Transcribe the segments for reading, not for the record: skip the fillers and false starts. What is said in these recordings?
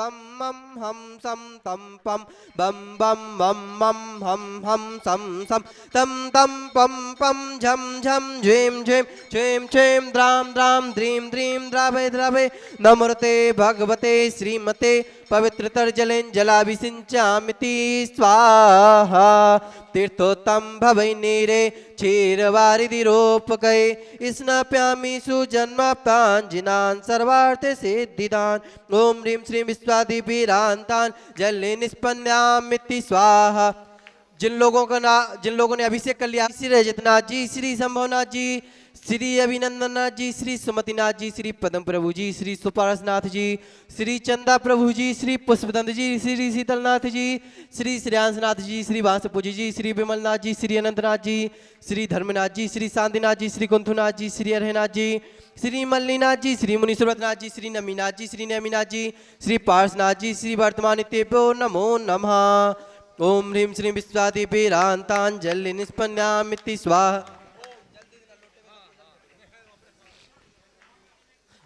बम मम हम सम तम पम बम बम मम मम हम सम सम तम तम पम पम झम झम झेम झेम झेम झेम द्राम द्राम द्रीम द्रीम द्रावे द्रावे नमोते भगवते श्रीमते पवित्रतर जलेन जलाभिषिञ्चामिति स्वाहा तीर्थोत्तम भवै नीरे क्षीरवारिधिरोपकै स्नाप्यामि सुजन्माप्ताञ्जिनान् सर्वार्थ सिद्धिदान् ओम ह्रीं श्रीं विश्वादिभिरान्तान् जले निष्पन्नामिति स्वाहा। जिन लोगों ने अभिषेक कर लिया, श्री रजतनाथ जी, श्री संभवनाथ जी, श्री अभिनंदननाथ जी, श्री सुमतिनाथ जी, श्री पद्म प्रभु जी, श्री सुपारसनाथ जी, श्री चंदा प्रभु जी, श्री पुष्पदंत जी, श्री शीतलनाथ जी, श्री श्रेयांसनाथ जी, श्री वासुपूजी जी, श्री विमलनाथ जी, श्री अनंतनाथ जी, श्री धर्मनाथ जी, श्री शांतिनाथ जी, श्री कुंथुनाथ जी, श्री अरहनाथ जी, श्री मल्लीनाथ जी, श्री मुनीश्वरनाथ जी, श्री नमीनाथ जी, श्री नेमिनाथ जी, श्री पार्शनाथ जी, श्री वर्तमान इत्येभ्यो नमो नमः। ओम ह्रीं श्रीं विश्वादिभिरान्ताञ्जलि निष्पन्नामिति स्वाहा।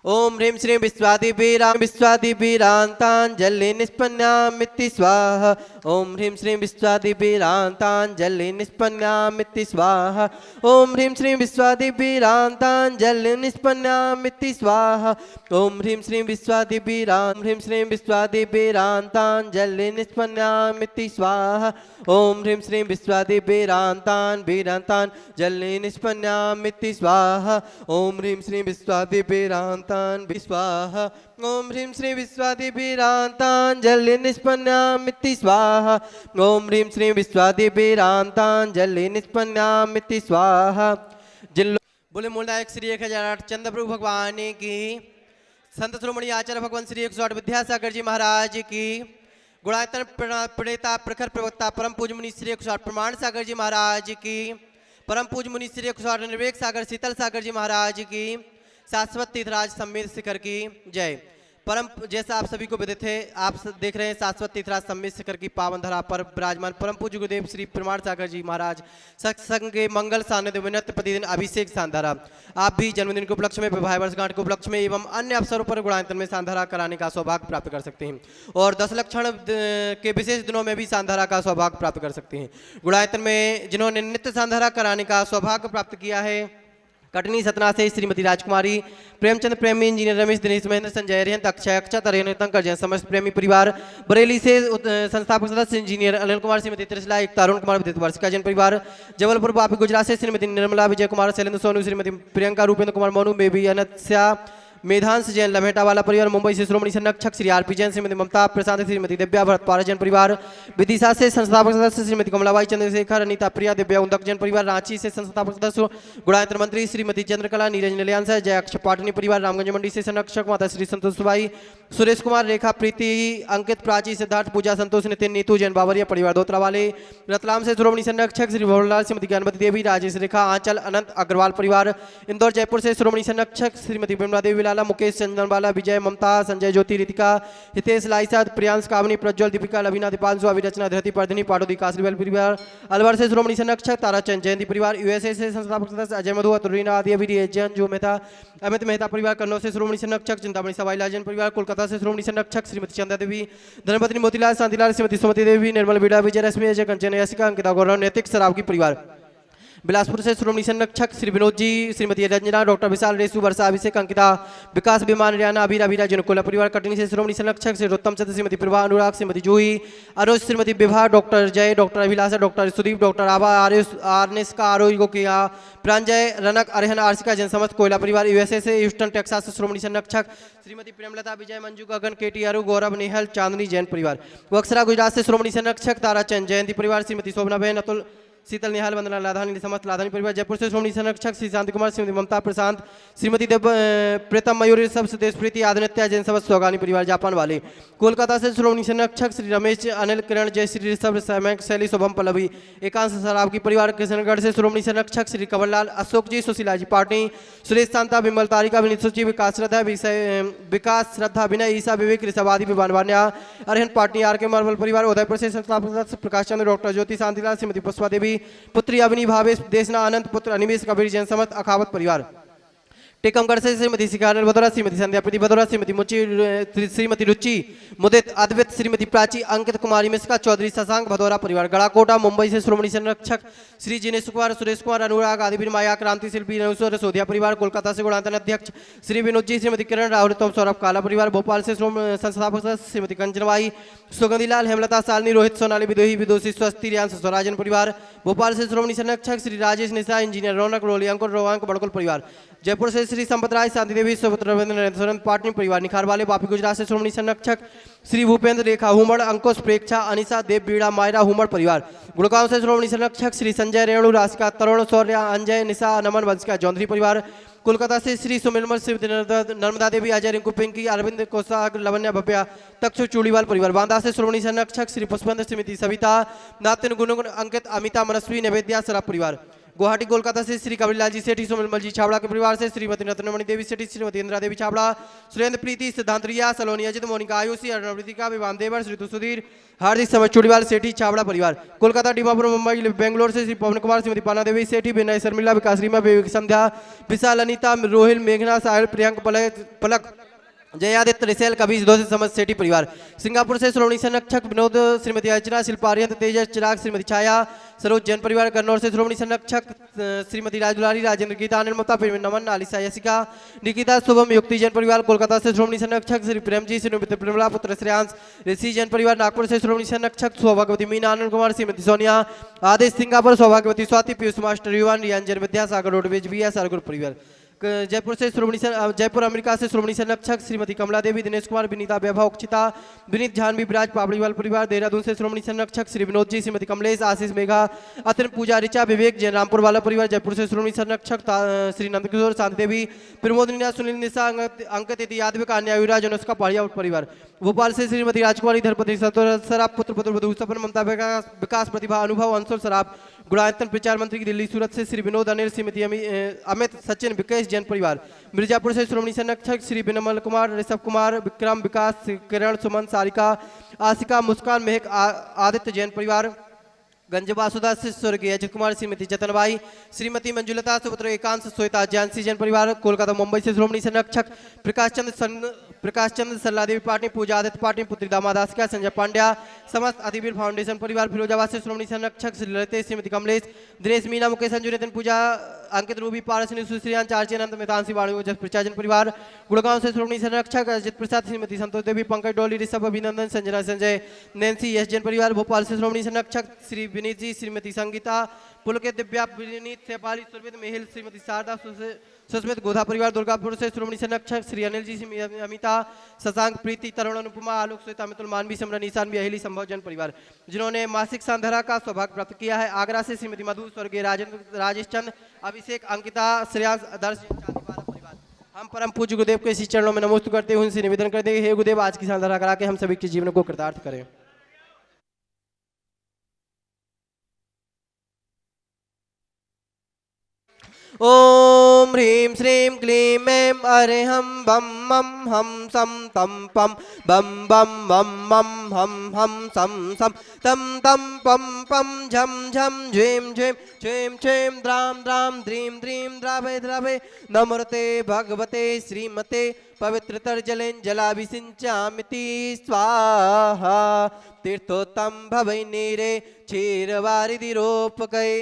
ओम ह्रीं श्रीं विश्वादिभिरान्ताञ्जलि निष्पन्नामिति स्वाहा। ओम ह्रीं श्रीं विश्वादिभिरान्ताञ्जलि निष्पन्नामिति स्वाहा। ओम ह्रीं श्रीं विश्वादिभिरान्ताञ्जलि निष्पन्नामिति स्वाहा। ओम ह्रीं श्रीं विश्वादिभिरान्ताञ्जलि निष्पन्नामिति स्वाहा। ओम ह्रीं श्रीं विश्वादिभिरान्ताञ्जलि निष्पन्नामिति स्वाहा। ओम ह्रीं श्रीं विश्वादिभिरान्ताञ्जलि स्वाहा। ओम ह्रीं श्रीं विश्वादिभिरान्ताञ्जलि निष्पन्नामिति स्वाहा। ओम ह्रीं श्रीं विश्वादिभिरान्ताञ्जलि निष्पन्नामिति स्वाहा। जिन बोले मूलनायक श्री 1008 चंद्र प्रभु भगवान की, संत शिरोमणि आचार्य भगवान श्री 108 विद्यासागर जी महाराज की, गुणायतन प्रणेता प्रखर प्रवक्ता परम पूज्य मुनि श्री 108 प्रमाण सागर जी महाराज की, परम पूज्य मुनि श्री 108 निर्वेक सागर शीतल सागर जी महाराज की, शाश्वत तीर्थराज सम्मेद शिखर की जय। परम जैसा आप सभी को विदित है, आप देख रहे हैं शाश्वत तीर्थराज सम्मेद शिखर की पावन धरा पर विराजमान परम पूज्य गुरुदेव श्री प्रमाण सागर जी महाराज सत्संग के मंगल सानिध्य विनत प्रतिदिन अभिषेक सांधारा। आप भी जन्मदिन के उपलक्ष्य में, विवाह वर्षगांठ के उपलक्ष्य में एवं अन्य अवसरों पर गुणायतन में सांधारा कराने का सौभाग्य प्राप्त कर सकते हैं और 10 लक्षण के विशेष दिनों में भी सांधारा का सौभाग्य प्राप्त कर सकते हैं। गुणायतन में जिन्होंने नित्य सांधारा कराने का सौभाग्य प्राप्त किया है, कटनी सतना से श्रीमती राजकुमारी, प्रेमचंद प्रेमी, इंजीनियर रमेश, दिनेश, महेंद्र, संजय, अरिहंत, अक्षय, अक्षत, अरिहंत, जैन समस्त प्रेमी परिवार, बरेली से संस्थापक सदस्य इंजीनियर अनिल कुमार, श्रीमती त्रिशला, एक तरुण कुमार, विद्युत वर्षिका जैन परिवार, जबलपुर वापी गुजरात से श्रीमती निर्मला, विजय कुमार, शैलेंद्र सोनू, श्रीमती प्रियंका, रूपेंद्र कुमार, मोनू, बेबी, अनत्या, मेधांश जैन, लमेटा वाला परिवार, मुंबई से श्रोमणी संरक्षक श्री आरपी जैन, श्रीमती ममता प्रसाद, श्रीमती दिव्या भरत पारा जैन परिवार, विदिशा से संस्थापक सदस्य श्रीमती कमलाबाई चंद्रशेखर, अनिता प्रिया, दिव्या उदक जैन परिवार, रांची से संस्थापक सदस्य गुणायत्र मंत्री श्रीमती चंद्रकला, नीरज निलयांश, जय अक्ष पाटनी परिवार, रामगंज मंडी से संरक्षक माता श्री संतोष बाई, सुरेश कुमार, रेखा, प्रीति, अंकित, प्राची, सिद्धार्थ, पूजा, संतोष, नितिन, नीतू जैन बावरिया परिवार दोतरा वाले, रतलाम से श्रोमणी संरक्षक श्री भवरलाल, श्रीमती ज्ञानवती देवी, राजेश, रेखा, आंचल, अनंत अग्रवाल परिवार, इंदौर जयपुर से श्रोमणी संरक्षक श्रीमती बिमला देवी लाला, मुकेश चंदन वाला, विजय, ममता, संजय, ज्योति, रितिका, हितेश, लाइसाद, प्रियांश, कामनी, प्रज्वल, दीपिका, लवीना, दीपांशु, अभिरचना, धरती, पर्धनी, पाडोदी, कासरीवाल परिवार, अलवर से श्रोमणी संरक्षक ताराचंद जयंती परिवार, यूएसए से संस्थापक सदस्य अजय मधु, तुरीना आदि, अभिरी, जैन, जो मेहता, अमित मेहता परिवार, कन्नौज से श्रोमणी संरक्षक चिंतामणि सवाई लाल जैन परिवार, कोलकाता से श्रोमणी संरक्षक श्रीमती चंदा देवी, धर्मपत्नी मोतीलाल, शांतिलाल, श्रीमती सुमति देवी, निर्मल बीड़ा, विजय रश्मि, अजय कंचन, यशिका, अंकिता, गौरव, नैतिक, सराव की परिवार, बिलासपुर से श्रोमणी संरक्षक श्री विनोद जी, श्रीमती रंजना, डॉक्टर विशाल, रेसु, वर्षा, अभिषेक, अंकिता, विकास, विमान, रियाना, अबीरा, अबीरा, जनकोला परिवार, कटनी से श्रोमणी संरक्षक श्री उत्तम चंद्र, श्रीमती प्रभा, अनुराग, श्रीमती जूही, अरोज, श्रीमती विभा, डॉक्टर जय, डॉक्टर अभिलाषा, डॉक्टर सुदीप, डॉक्टर आभा, आर्नेस का आरोग्य गोकिया, प्रांजय, रनक, अरहन, आर्शिका जैन समस्त कोयला परिवार, यूएसए से ह्यूस्टन टेक्सास से श्रोमणी संरक्षक श्रीमती प्रेमलता, विजय, मंजू, गगन, केटी, अरु, गौरव, नेहल, चांदनी जैन परिवार, वक्सरा गुजरात से श्रोमणी संरक्षक ताराचंद जयंती परिवार, श्रीमती शोभना बहन, अतुल, शीतल, निहाल, वंदना, लाधानी, समस्त लाधानी परिवार, जयपुर से श्रोमणी संरक्षक श्री शांति कुमार, श्रीमती ममता प्रशांत, श्रीमती देव, प्रीतम, मयूरी, सब देश प्रीति, आदित्य जैन समस्त सौगानी परिवार, जापान वाले, कोलकाता से श्रोमणी संरक्षक श्री रमेश, अनिल, किरण, जय श्री ऋषभ, सैमक, शैली, शुभम, पल्लवी, एकांश सराब की परिवार, किशनगढ़ से श्रोमणी संरक्षक श्री कंवरलाल, अशोक जी, सुशीला जी पाटनी, सुरेश, शांता, विमल, तारिका, विनीत, सूची, विकास श्रद्धा, विनय, ईसा, विवेक, ऋषभादि, विवानवान्या, अरहन पाटनी, आर के मार्बल परिवार, उदयपुर से संस्थापक सदस्य प्रकाश चंद्र, डॉक्टर ज्योति, शांतिलाल, श्रीमती पुष्पा देवी, पुत्री अवनी, भावेश, देशना, अनंत पुत्र, अनिमेश, कबीर जैन समस्त अखावत परिवार, टीकमगढ़ से श्रीमती शिखानल बदौरा, श्रीमती संध्या प्रीति बदौरा, श्रीमती मुची, श्रीमती रुचि मुदित, अद्वित, श्रीमती प्राची, अंकित कुमारी मिश्रा, चौधरी शशांक भदौरा परिवार। गड़ाकोटा मुंबई से श्रोमणी संरक्षक श्री जिनेश कुमार, सुरेश कुमार, अनुराग आदिवीर माया, क्रांति शिल्पी नौसर सोधिया परिवार। कोलकाता से गुणांतन अध्यक्ष श्री विनोद जी, श्रीमती किरण राहुल, तोम सौरभ काला परिवार। भोपाल से संस्थापक श्रीमती कंचनबाई, सुगंधीलाल, हेमलता, सालनी, रोहित, सोनाली, विदोही, विदोषी, स्वस्ति, रियांश, स्वराजन परिवार। भोपाल से श्रोमणी संरक्षक श्री राजेश निशा, इंजीनियर रौनक, रोली अंकुर, रोवांक, बड़कुल परिवार। जयपुर से श्री संपत राय, शांति देवी, सुपुत्र रविंद्र पाटनी परिवार। निखार वाले बापी गुजरात से श्रोमणी संरक्षक श्री भूपेंद्र, रेखा हुमड़, अंकुश, प्रेक्षा, अनिशा, देव बीड़ा, मायरा हुमड़ परिवार। गुड़गांव से श्रोमणी संरक्षक श्री संजय, रेणु, राशिका, तरुण, शौर्य, अंजय, निशा, नमन, वंशिका, चौधरी परिवार। कोलकाता से श्री सुमिलमल, श्रीमती नर्मदा देवी, अजय, रिंकू, पिंकी, अरविंद, कोसाग, लवन्या, भव्या, तक्षु, चूड़ीवाल परिवार। बांदा से श्रोमणी संरक्षक श्री पुष्पेंद्र, श्रीमती सविता, नातिन, गुणगुण, अंकित, अमिता, मनस्वी, नैवेद्या, सराफ परिवार। गुवाहाटी कोलकाता से श्री कबीरलाल जी सेठी, सुमिलमल जी छाबड़ा के परिवार से श्रीमती रत्नमणि देवी सेठी, श्रीमती इंदिरा देवी छाबड़ा, सुरेंद्र प्रीति, सिद्धांत रिया, सलोनी अजित, मोनिका आयुषी, अर्णवृतिका, विवान देवर, श्री सुधीर, हार्दिक समझ, चूड़ीवाल सेठी छाबड़ा परिवार। कोलकाता, डीमापुर, मुंबई, बेंगलोर से श्री पवन कुमार, श्रीमती पाना देवी सेठी, विनय शर्मिला, विकास रीमा, विवेक संध्या, विशाल, अनिता, रोहिल, मेघना, साहिल, प्रियंक, पलक, जयादित्य, रिसेल, कबीर, दो से समझ सेठी परिवार। सिंगापुर से श्रोमणी संरक्षक विनोद, श्रीमती अर्चना, शिल्पारियंत, तेजस, चिराग, श्रीमती छाया, सरोज, जैन परिवार। कन्नौर से श्रोमणी संरक्षक श्रीमती राजदुलारी, राजेंद्र, गीता, निर्मता, नमन, आलिसा, यशिका, निकिता, शुभम, युक्ति, जैन परिवार। कोलकाता से श्रोमणी संरक्षक श्री प्रेमजी, श्रीमती प्रेमला, पुत्र श्रेयांश, ऋषि, जैन परिवार। नागपुर से श्रोमणी संरक्षक सौभाग्यवती मीना, आनंद कुमार, श्रीमती सोनिया, आदेश, सिंगापुर, सौभाग्यवती स्वाति, पीयूष मास्टर, युवान, रियांजन, विद्यासागर, रोडवेज, भी सारगुर परिवार। जयपुर से जयपुर अमेरिका से श्रोमणी संरक्षक श्रीमती कमला देवी, दिनेश कुमार, विनीता, वैभव, अक्षिता, विनीत, जानवी, विराज, पाबड़ीवाल परिवार। देहरादून से श्रोमणी संरक्षक श्री विनोद जी, श्रीमती कमलेश, आशीष, मेघा, अतन, पूजा, ऋचा, विवेक, जयरामपुर वाला परिवार। जयपुर से श्रोमणी संरक्षक श्री नंदकिशोर, शांति देवी, प्रमोद, सुनील, निशा, अंकित, यादव, कन्या, युवराज, अनुष्का, पहाड़िया परिवार। भोपाल से श्रीमती राजकुमारी, धरपति, सराफ, पुत्र वधु, सपन, ममता, विकास, प्रतिभा, अनुभव, अंशुल, सराफ, गुणायतन, प्रचार मंत्री की दिल्ली। सूरत से श्री विनोद, अनिल, श्रीमती अमित, सचिन, विकेश, जैन परिवार। मिर्जापुर से श्रोमणी संरक्षक श्री विनमल कुमार, ऋषभ कुमार, विक्रम, विकास, किरण, सुमन, सारिका, आशिका, मुस्कान, महक, आदित्य, जैन परिवार। गंज वासुदा से स्वर्गीय अजित कुमार, श्रीमती जतनबाई, श्रीमती मंजुलता, सुपुत्र एकांश, श्वेता, जानसी, जैन परिवार। कोलकाता मुंबई से श्रोमणी संरक्षक प्रकाश चंद्र, सरला देवी पाटनी, पूजा, आदित्य पाटनी, पुत्री दामादासिका, संजय पांड्या, समस्त अधिवीर फाउंडेशन परिवार। फिरोजाबाद से श्रोमणी संरक्षक श्री ललित, श्रीमती कमलेश, दिनेश, मीना, मुकेश, संजू, नितिन, पूजा, अंकित, रूबी, पारसनी, सुश्रियान, चार्ची, अनंत, मितांशी, वाणु, प्रचाजन परिवार। गुड़गांव से श्रोमणी संरक्षक अजित प्रसाद, श्रीमती संतोष देवी, पंकज, डोली, ऋषभ, अभिनंदन, संजना, संजय, नैन्सी, यश, जैन परिवार। भोपाल से श्रोमणी संरक्षक श्री विनीत जी, श्रीमती संगीता, पुलकित, दिव्या, विनीत, शेफाली, सुरभित, मेहिल, श्रीमती शारदा, सुस्मित, गोधा परिवार। दुर्गापुर से श्रोमणी संरक्षक श्री अनिल जी, अमिता, शशांक, प्रीति, तरुण, अनुपमा, आलोक, श्वेता, मितुल, मानवी, समरण, ईशान, अहिली, संभव, जन परिवार, जिन्होंने मासिक संधरा का सौभाग्य प्राप्त किया है। आगरा से श्रीमती मधु, स्वर्गीय राजेश चंद, अभिषेक, अंकिता, श्रेयांश, आदर्श, परिवार। हम परम पूज्य गुरुदेव के इसी चरणों में नमोस्तु करते हुए उनसे निवेदन करते हैं, हे गुरुदेव, आज की संधरा करा के हम सभी के जीवन को कृतार्थ करें। ओम ह्रीं श्रीं क्लीं ऐं अरिहं बम मम हम सम तम पम बम बम मम मम हम सम सम तम तम पम पम झम झम झेम झेम झेम झेम द्राम द्राम द्रीं द्रीं द्रावे द्रावे नमोते भगवते श्रीमते पवित्रतर जलेन जलाभिषिञ्चामिति स्वाहा तीर्थोत्तम भवै नीरे क्षीरवारिधिरोपकये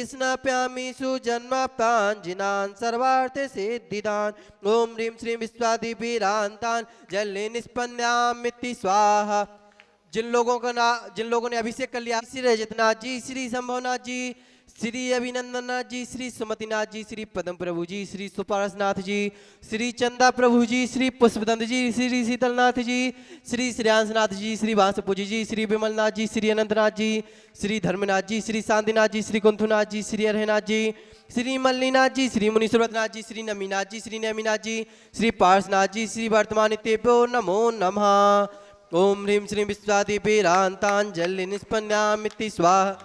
स्नाप्यामि सुजन्माप्ताञ्जिनान् सर्वार्थे सिद्धिदान् ओम ह्रीं श्रीं विश्वादिभिरान्तान् जले निष्पन्नामिति स्वाहा। जिन लोगों ने अभिषेक कर लिया, श्री रजतनाथ जी, श्री संभवनाथ जी, श्री अभिनंदननाथ जी, श्री सुमतिनाथ जी, श्री पदम प्रभु जी, श्री सुपारसनाथ जी, श्री चंदा प्रभु जी, श्री पुष्पदंत जी, श्री शीतलनाथ जी, श्री श्रेयांशनाथ जी, श्री वासपूजी जी, श्री विमलनाथ जी, श्री अनंतनाथ जी, श्री धर्मनाथ जी, श्री शांतिनाथ जी, श्री कुंथुनाथ जी, श्री अरहनाथ जी, श्री मल्लीनाथ जी, श्री मुनीश्वरनाथ जी, श्री नमीनाथ जी, श्री नमीनाथ जी, श्री पार्शनाथ जी, श्री वर्तमान तेभ्यो नमो नमः। ओम ह्रीं श्रीं विश्वादिभिरान्ताञ्जलि निष्पन्नामिति स्वाहा।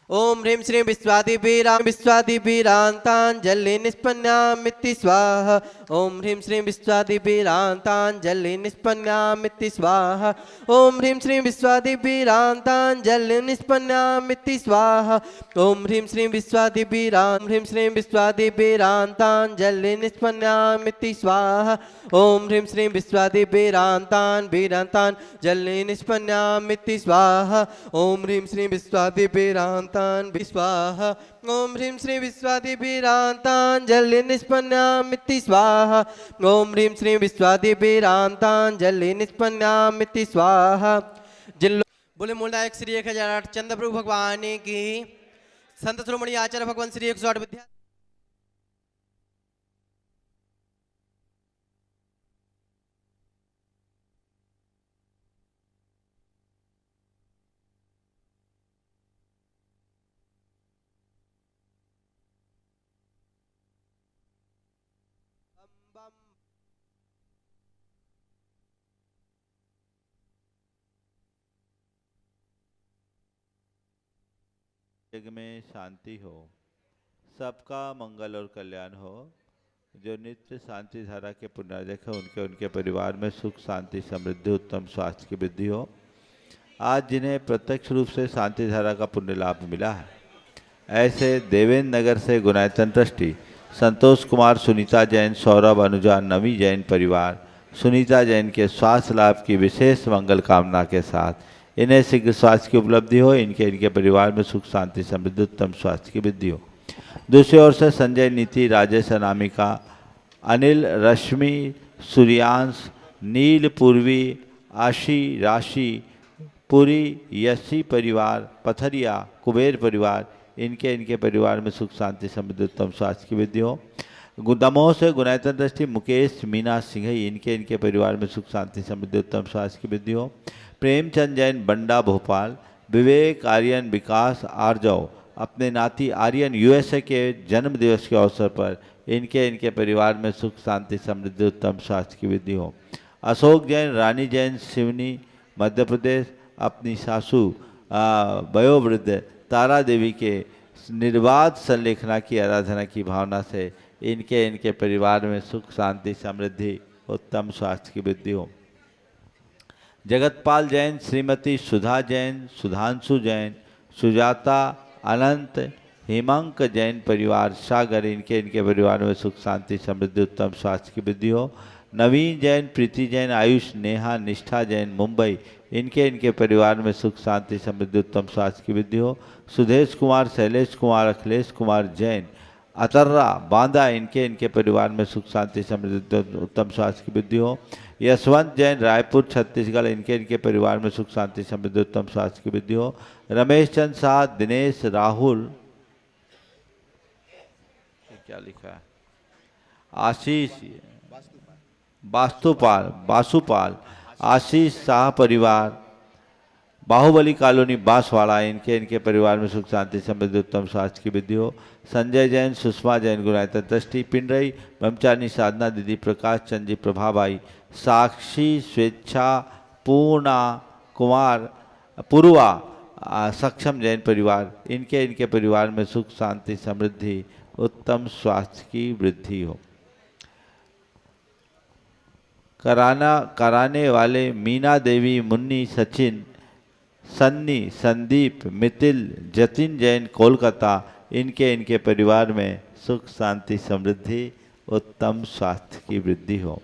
ओम ह्रीं श्रीं विश्वादिवीरान्ताञ्जलि निष्पन्नामिति स्वाहा। ओम ह्रीं श्रीं विश्वादिवीरान्ताञ्जलि निष्पन्नामिति स्वाहा। ओम ह्रीं श्रीं विश्वादिवीरान्ताञ्जलि निष्पन्नामिति स्वाहा। ओम ह्रीं श्रीं विश्वादिवीरान्ताञ्जलि निष्पन्नामिति स्वाहा। ओम ह्रीं श्रीं विश्वादिवीरान्ताञ्जलि निष्पन्नामिति स्वाहा। ओम ह्रीं श्रीं विश्वादिवीरान्ताञ्जलि स्वाहा। ओम ह्रीं श्रीं विश्वादिवीरान्ताञ्जलि निष्पन्नामिति स्वाहा। ओम ह्रीं श्रीं विश्वादिवीरान्ताञ्जलि निष्पन्नामिति स्वाहा। बोले मूलनायक श्री 1008 चंद्र प्रभु भगवान की संत शिरोमणि आचार्य भगवान श्री 108 विद्या जग में शांति हो, सबका मंगल और कल्याण हो। जो नित्य शांति धारा के पुण्यार्जक है उनके उनके परिवार में सुख शांति समृद्धि उत्तम स्वास्थ्य की वृद्धि हो। आज जिन्हें प्रत्यक्ष रूप से शांति धारा का पुण्य लाभ मिला है, ऐसे देवेंद्र नगर से गुणायतन ट्रस्टी संतोष कुमार, सुनीता जैन, सौरभ, अनुजा, नवी जैन परिवार सुनीता जैन के स्वास्थ्य लाभ की विशेष मंगल कामना के साथ इन्हें शीघ्र स्वास्थ्य की उपलब्धि हो, इनके परिवार में सुख शांति समृद्धि उत्तम स्वास्थ्य की वृद्धि हो। दूसरी ओर से संजय, नीति, राजेश, अनामिका, अनिल, रश्मि, सूर्यांश, नील, पूर्वी, आशी, राशि, पुरी, यशी परिवार, पथरिया, कुबेर परिवार इनके परिवार में सुख शांति समृद्धि उत्तम स्वास्थ्य की वृद्धि हो। दमोह से गुणायतन दृष्टि मुकेश, मीना, सिंह इनके परिवार में सुख शांति समृद्धि उत्तम स्वास्थ्य की वृद्धि हो। प्रेमचंद जैन, बंडा, भोपाल, विवेक, आर्यन, विकास, आर्जव अपने नाती आर्यन यूएसए के जन्म दिवस के अवसर पर इनके परिवार में सुख शांति समृद्धि उत्तम स्वास्थ्य की वृद्धि हो। अशोक जैन, रानी जैन, सिवनी मध्य प्रदेश अपनी सासू वयोवृद्ध तारा देवी के निर्बाध संलेखना की आराधना की भावना से इनके परिवार में सुख शांति समृद्धि उत्तम स्वास्थ्य की वृद्धि हो। जगतपाल जैन, श्रीमती सुधा जैन, सुधांशु जैन, सुजाता, अनंत, हेमंक जैन परिवार सागर इनके परिवार में सुख शांति समृद्धि उत्तम स्वास्थ्य की वृद्धि हो। नवीन जैन, प्रीति जैन, आयुष, नेहा, निष्ठा जैन मुंबई इनके परिवार में सुख शांति समृद्धि उत्तम स्वास्थ्य की वृद्धि हो। सुधेश कुमार, शैलेश कुमार, अखिलेश कुमार जैन, अतर्रा, बांदा इनके परिवार में सुख शांति समृद्धि उत्तम स्वास्थ्य की वृद्धि हो। यशवंत जैन, रायपुर छत्तीसगढ़ इनके परिवार में सुख शांति समृद्धि उत्तम स्वास्थ्य की वृद्धि हो। रमेश चंद शाह, दिनेश, राहुल, क्या लिखा है, आशीष, बासुपाल, आशीष शाह परिवार, बाहुबली कॉलोनी बांसवाड़ा इनके परिवार में सुख शांति समृद्धि उत्तम स्वास्थ्य की वृद्धि हो। संजय जैन, सुषमा जैन, गुणायतन दृष्टि पिंडरई, ब्रह्मचारिणी साधना दीदी, प्रकाश चंद जी, प्रभाबाई, साक्षी, स्वेच्छा, पूर्णा कुमार, पूर्वा, सक्षम जैन परिवार इनके परिवार में सुख शांति समृद्धि उत्तम स्वास्थ्य की वृद्धि हो। कराने वाले मीना देवी, मुन्नी, सचिन, सन्नी, संदीप, मितिल, जतिन जैन कोलकाता इनके परिवार में सुख शांति समृद्धि उत्तम स्वास्थ्य की वृद्धि हो।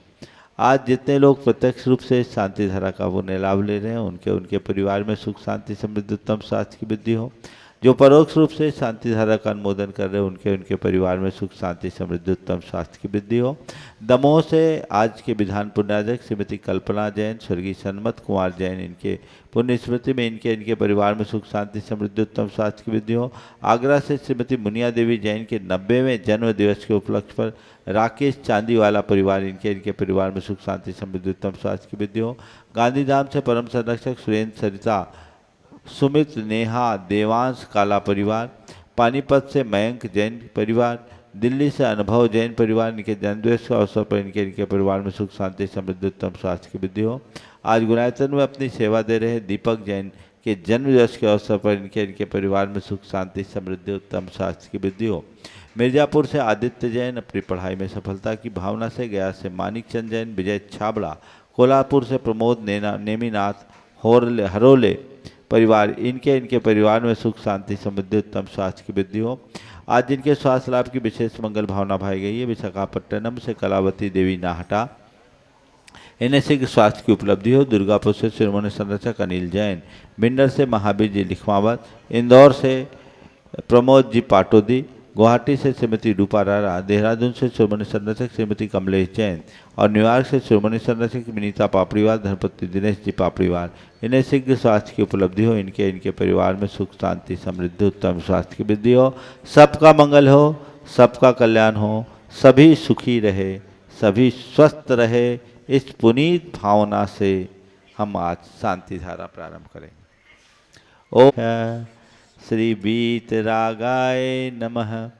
आज जितने लोग प्रत्यक्ष रूप से शांति धारा का पुण्य लाभ ले रहे हैं उनके परिवार में सुख शांति समृद्धि उत्तम स्वास्थ्य की वृद्धि हो। जो परोक्ष रूप से शांति धारा का अनुमोदन कर रहे हैं उनके परिवार में सुख शांति समृद्धि उत्तम स्वास्थ्य की वृद्धि हो। दमोह से आज के विधान पुण्यार्जक श्रीमती कल्पना जैन, स्वर्गीय सन्मत कुमार जैन इनके पुण्य स्मृति में इनके परिवार में सुख शांति समृद्धि उत्तम स्वास्थ्य की वृद्धि हो। आगरा से श्रीमती मुनिया देवी जैन के 90वें जन्म दिवस के उपलक्ष्य पर राकेश चांदीवाला परिवार इनके परिवार में सुख शांति समृद्धि उत्तम स्वास्थ्य की वृद्धि हो। गांधीधाम से परम संरक्षक सुरेंद्र, सरिता, सुमित, नेहा, देवांश काला परिवार, पानीपत से मयंक जैन परिवार, दिल्ली से अनुभव जैन परिवार इनके जन्मदिवस के अवसर पर इनके परिवार में सुख शांति समृद्धि उत्तम स्वास्थ्य की वृद्धि हो। आज गुणायतन में अपनी सेवा दे रहे दीपक जैन के जन्म दिवस के अवसर पर इनके परिवार में सुख शांति समृद्धि उत्तम स्वास्थ्य की वृद्धि हो। मिर्जापुर से आदित्य जैन अपनी पढ़ाई में सफलता की भावना से, गया से मानिक चंद जैन, विजय छाबड़ा, कोल्हापुर से प्रमोद नेमीनाथ हरोले परिवार इनके परिवार में सुख शांति समृद्धि उत्तम स्वास्थ्य की वृद्धि हो। आज जिनके स्वास्थ्य लाभ की विशेष मंगल भावना भाई गई है, विशाखापट्टनम से कलावती देवी नाहटा, इन्हें शीघ्र स्वास्थ्य की उपलब्धि हो। दुर्गापुर से शिरोमणि संरक्षक अनिल जैन, बिंडर से महावीर जी लिखमावत, इंदौर से प्रमोद जी पाटोदी, गुवाहाटी से श्रीमती रूपा रारा, देहरादून से शिरोमणि संरक्षक श्रीमती कमलेश जैन और न्यूयॉर्क से शिरोमणि संरक्षक विनीता पापड़ीवाल, धनपति दिनेश जी पापड़ीवाल, इन्हें शीघ्र स्वास्थ्य की उपलब्धि हो। इनके परिवार में सुख शांति समृद्धि उत्तम स्वास्थ्य की वृद्धि हो। सबका मंगल हो, सबका कल्याण हो, सभी सुखी रहे, सभी स्वस्थ रहे। इस पुनीत भावना से हम आज शांति धारा प्रारंभ करेंगे। ओम श्री वीतरागाय नमः।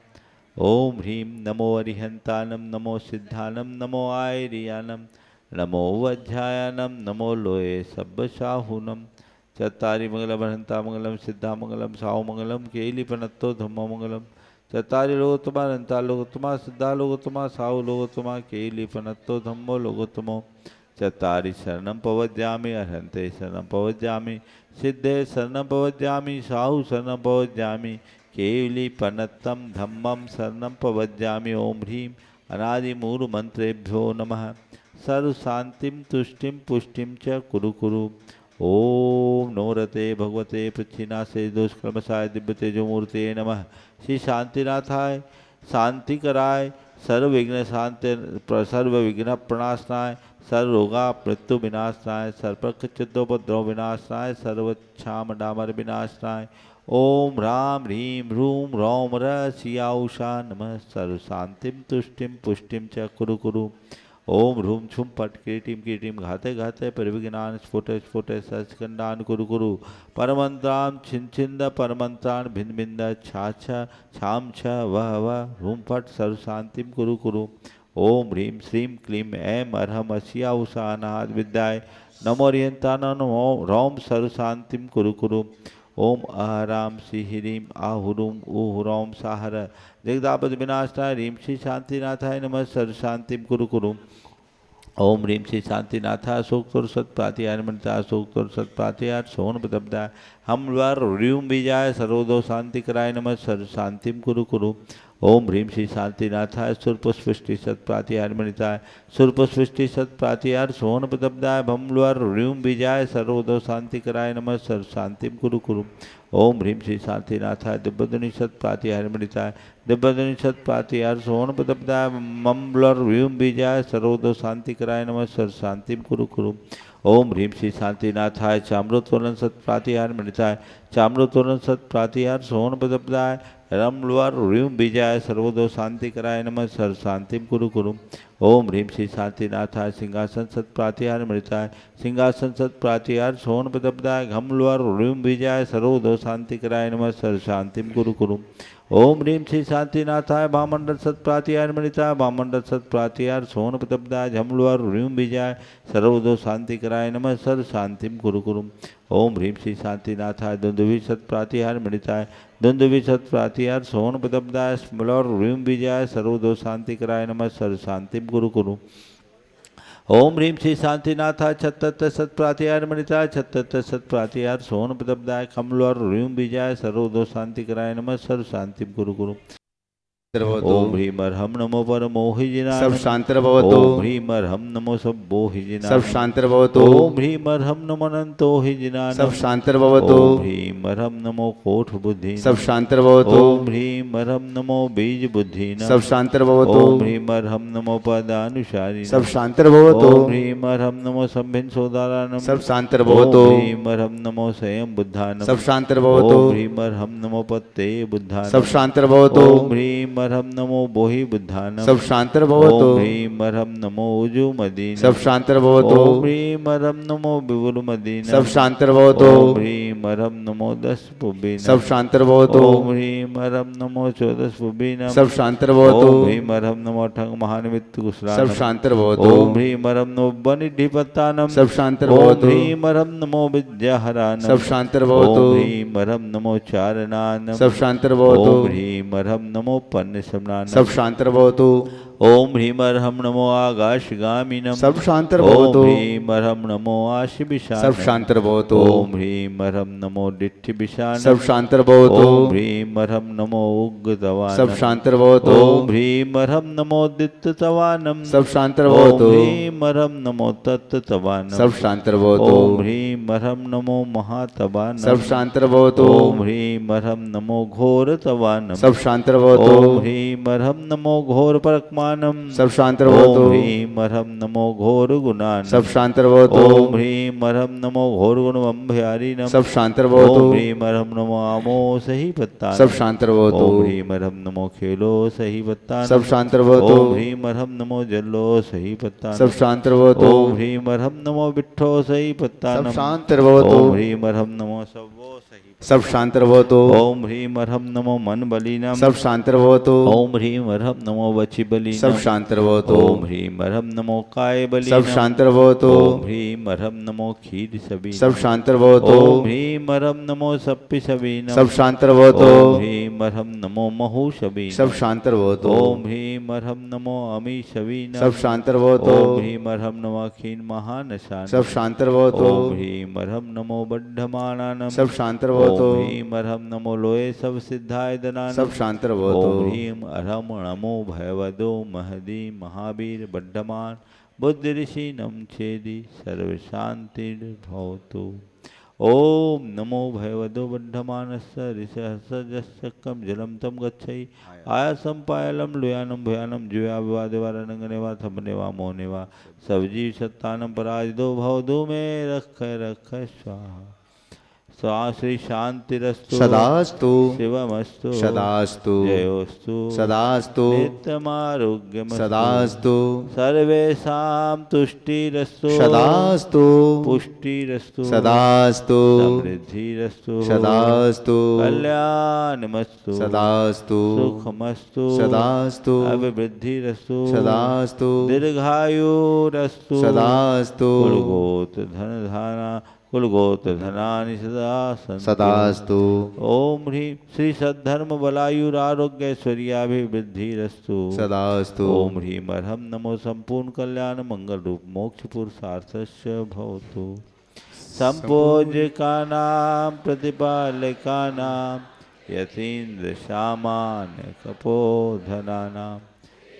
ओम ह्रीं नमो अरिहंतानम, नमो सिद्धानम, नमो आयरियानम, नमो वज्रायानम, नमो लोये सब्बशाहुनम। चत्तारि मंगलम अरहंता मंगलम, सिद्धा मंगलम, साहु मंगलम, केलिपनत्तो धम्मो मंगलम। चत्तारि लोकोत्तमा अरहंता लोकोत्तमा, सिद्धा लोकोत्तमा, साहु लोकोत्तमा, केलिपनत्तो धम्मो लोकोत्तमो। चत्तारि शरणं पवज्यामि, अरहन्ते शरणं पवज्यामि, सिद्धे शरणं पवज्यामि, साहु शरणं पवज्यामि, केवलीपनत्तं धम्मं शरणं पवज्यामि। ओम ह्रीं अनादिमूल मंत्रेभ्यो नमः। सर्व शांतिं तुष्टिं पुष्टिं च कुरु कुरु। ओम नोरते भगवते पृच्छिनासे दोषकर्मसाय दिव्य तेजोमूर्ते नमः। श्री शांतिनाथाय, शांति कराय, सर्व विघ्न प्रणाशनाय, सर्व रोगा मृत्यु विनाशनाय, सर्वप्रक चित्तोपद्रव विनाशनाय, सर्वक्षाम डामर विनाशनाय। ओम राम ह्रीं ह्रूं रौम र सियाउषा नमः। सर्व शांतिं तुष्टिं पुष्टिं च कुरु कुरु। ओम ह्रूं छुम पट कीटिम कीटिम घाते घाते परिविघ्नान स्फुटे स्फुटे सचखंडान कुरु कुरु। परमंत्राम छिन छिंद परमंत्रान भिन्न भिन्न छा छाम छ वह वह ह्रूं फट सर्व शांतिम कुरु कुरु। ओम ह्रीं श्रीं क्लीं ऐं अर्हम असिया उषा अनाद विद्याय नमो रियंतान नमो रौम सर्व शांतिम कुरु कुरु। ओम अहराम श्री ह्रीं आहुरुम ऊहुरौम साहर जगदापद विनाशनाय ह्रीं श्री शांतिनाथाय नमः। सर्व शांतिम कुरु कुरु। ओम ह्रीं श्री शांतिनाथा अशोक सत्प्रातिहारमणिता अशोक सत्प्रातिहार सोन प्रदब्दाय हम ह्रीं बीजाय सर्वोदो शांति कराय नमः। सर्व शांतिम कुरु कुरु। ओम ह्रीं श्री शांतिनाथाय सुरपुष्पृष्टि सत्प्रातिहारमणिताय सुरपुष्पृष्टि सत्प्रातिहार सोन प्रदब्दाय भम ह्रीं बीजाय सर्वोदो शांति कराय नमः। सर्व शांतिम कुरु कुरु। ओम ह्रीं श्री शांतिनाथाय दिव्यध्वनि सत्प्रातिहारमणिताय दिव्यध्वनि सत्प्रातिहार सोन प्रदब्दाय मम ह्रीं बीजाय सर्वोदो शांति कराय नमः। सर्व शांतिम कुरु कुरु। ओम ह्रीं श्री शांतिनाथाय चाम्रोत्तोलन सत्प्रातिहारमणिताय चाम्रोत्तोलन सत्प्रातिहार सोन प्रदब्दाय रम ह्रीं बीजाय सर्वोदो शांति कराय नमः। सर्व शांतिम कुरु कुरु। ओम ह्रीं श्री शांतिनाथाय सिंहासन सत्प्रातिहारमणिताय सिंहासन सत्प्रातिहार सोन प्रदब्दाय घम ह्रीं बीजाय सर्वोदो शांति कराय नमः। सर्व शांतिम कुरु कुरु। ओम ह्रीं श्री शांतिनाथाय भामंडल सत्प्रातिहारमणिताय भामंडल सत्प्रातिहार सोन प्रदब्दाय झम ह्रीं बीजाय सर्वोदो शांति कराय नमः। सर्व शांतिम कुरु कुरु। ओम ह्रीं श्री शांतिनाथाय दुंदुभि सत्प्रातिहारमणिताय दुंदुभि सत्प्रातिहार सोन प्रदब्दाय ह्रीं बीजाय सर्वोदो शांति कराय नमः। सर्व शांतिम कुरु कुरु। ओम ह्रीं श्री शांतिनाथाय छत्तर सत्प्रातिहारमणिताय छत्तर सत्प्रातिहार सोन प्रदब्दाय कमल ह्रीं बीजाय सर्वोदो शांति कराय नमः। सर्व शांतिम कुरु कुरु। ओम ह्रीं अर्हं नमो परमोहिजिनाय सब शांतिर भवतु। ओम ह्रीं अर्हं नमो सब्बोहिजिनाय सब शांतिर भवतु। ओम ह्रीं अर्हं नमो अनंतोहिजिनाय सब शांतिर भवतु। ओम ह्रीं अर्हं नमो कोठ बुद्धि सब शांतिर भवतु। ओम ह्रीं अर्हं नमो बीज बुद्धि सब शांतिर भवतु। ओम ह्रीं अर्हं नमो पदानुसारि सब शांतिर भवतु। ओम ह्रीं अर्हं नमो संभिन्न सोदारानम सब शांतिर भवतु। ओम ह्रीं अर्हं नमो स्वयं बुद्धानम सब शांतिर भवतु। ओम ह्रीं अर्हं नमो पत्ते बुद्धानम सब शांतिर भवतु। ओम ह्रीं ह्रीमर्हं नमो बोहि बुद्धानम् सब शांतिर्भवतु ॐ ह्रीमर्हं नमो उजुमदीनम् सब शांतिर्भवतु ॐ ह्रीमर्हं नमो विपुलमदीनम् सब शांतिर्भवतु ॐ ह्रीमर्हं नमो दशपुबीनम् सब शांतिर्भवतु ॐ ह्रीमर्हं नमो चोदशपुबीनम् सब शांतिर्भवतु ॐ ह्रीमर्हं नमो ठंग महानिमित्तकुशलानम् सब शांतिर्भवतु ॐ ह्रीमर्हं नमो बनिधिपत्तानम् सब शांतिर्भवतु ॐ ह्रीमर्हं नमो विद्याहरानम् सब शांतिर्भवतु ॐ ह्रीमर्हं नमो चारणानम् सब शांतिर्भवतु ॐ ह्रीमर्हं नमो पन्नसमनानम् सब शांतिर्भवतु ॐ ह्रीमर्हं नमो आकाशगामिनम् सब शांतिर्भवतु ॐ ह्रीमर्हं नमो आशिविशानम् सब शांतिर्भवतु ॐ ह्रीमर्हं नमो दिट्ठिविशानम् सब शांतिर्भवतु ॐ ह्रीमर्हं नमो उग्गतवानम् सब शांतिर्भवतु ॐ ह्रीमर्हं नमो दित्ततवानम् सब शांतिर्भवतु ॐ ह्रीमर्हं नमो तत्ततवानम् सब शांतिर्भवतु ॐ ह्रीमर्हं नमो महातवानम् सब शांतिर्भवतु ॐ ह्रीमर्हं नमो घोरतवानम् सब शांतिर्भवतु ॐ ह्रीमर्हं नमो घोरपरक्मानम् सब शांतिर्भवतु ॐ ह्रीमर्हं नमो घोरगुणानम् सब शांतिर्भवतु ॐ ह्रीमर्हं नमो घोरगुणमम्भयारिणम् सब शांतिर्भवतु ॐ ह्रीमर्हं नमो आमो सही पत्तानम् सब शांतिर्भवतु ॐ ह्रीमर्हं नमो खेलो सही पत्तानम् सब शांतिर्भवतु ॐ ह्रीमर्हं नमो जल्लो सही पत्तानम् सब शांतिर्भवतु ॐ ह्रीमर्हं नमो विट्ठो सही सब पत्तानम् शांतिर्भवतु ॐ ह्रीमर्हं नमो सव्वो सही सब शांतिर्भवतु ॐ ह्रीमर्हं नमो मनबलिनम् सब शांतिर्भवतु ॐ ह्रीमर्हं नमो वचिबलिनम् सब शांतिर्भवतु ॐ ह्रीमर्हं नमो कायबलिनम् सब शांतिर्भवतु ॐ ह्रीमर्हं नमो क्षीरसबिनम् सब शांतिर्भवतु ॐ ह्रीमर्हं नमो सप्पिसबिनम् सब शांतिर्भवतु ॐ ह्रीमर्हं नमो महूषबिनम् सब शांतिर्भवतु ॐ ह्रीमर्हं नमो अमीशबिनम् सब शांतिर्भवतु ॐ ह्रीमर्हं नमो खीन्महानशानम् सब शांतिर्भवतु ॐ ह्रीमर्हं नमो बड्ढमानानम् सब शांतिर्भवतु ॐ ह्रीमर्हं नमो लोये सब सिद्धाय दनानम् सब शांतिर्भवतु ॐ ह्रीं अरहं नमो भयवदो महदी महावीर बड्ढमान बुद्धि ऋषि नम छेदी सर्वशांतिर्भवतु। ॐ नमो भयवदो बड्ढमानस्य ऋषहसजस्यकं जलं तं गच्छै आयासं पायलं लुयानं भयानं जुया विवादे वा रणंगने वा थमने वा मोहने वा सवजीव सत्तानं पराजितो भवदो मे रख रख स्वाहा। श्री शांतिरस्तु सदास्तु शिवमस्तु सदास्तु जयोस्तु सदास्तु नित्यमारोग्यमस्तु सदास्तु सर्वेषां तुष्टिरस्तु सदास्तु पुष्टिरस्तु सदास्तु समृद्धिरस्तु सदास्तु कल्याणमस्तु सदास्तु सुखमस्तु सदास्तु अभिवृद्धिरस्तु सदास्तु दीर्घायुरस्तु सदास्तु कुलगोत धनधाना कुलगोत धनानि सदा सन्तु। सदास्तु ओम ह्रीं श्री सद्धर्म बलायुरारोग्यैश्वर्याभिवृद्धिरस्तु सदास्तु ओम ह्रीं अर्हं नमो संपूर्ण कल्याण मंगल रूप मोक्ष पुरुषार्थस्य भवतु। संपूज्यकानां प्रतिपालकानां यतीन्द्र सामान्य कपोधनानां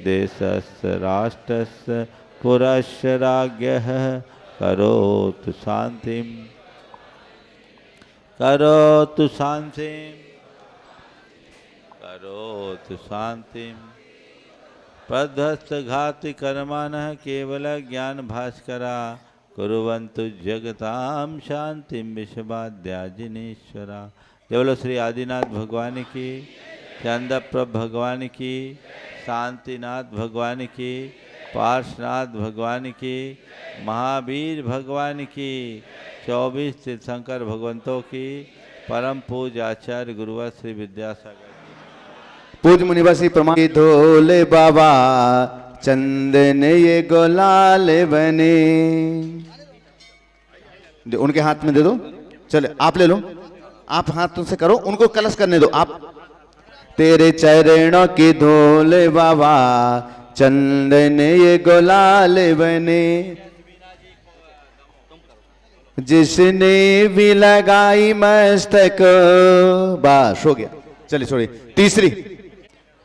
देशस्य राष्ट्रस्य पुरस्य राज्ञः करोतु शांतिं करोतु शांतिं करोतु शांतिं प्रध्वस्तघाति कर्माणः केवल ज्ञान भास्करा कुर्वन्तु जगतां शांतिं विश्वाद्याजिनेश्वरा। केवल श्री आदिनाथ भगवान की, चंदप्रभ भगवान की, शांतिनाथ भगवान की, पार्श्वनाथ भगवान की, महावीर भगवान की, 24 तीर्थंकर भगवंतों की, परम पूज्य आचार्य गुरुवर श्री विद्यासागर पूज मुनिवासी प्रमाण की धोले बाबा चंदन ये गुलाल बने, उनके हाथ में दे दो। चले आप ले लो, आप हाथ से करो, उनको कलश करने दो आप। तेरे चरणों की धोले बाबा चंदन ये गुलाल बने, जिसने भी लगाई मस्तक। बस हो गया, चलिए छोड़िए। तीसरी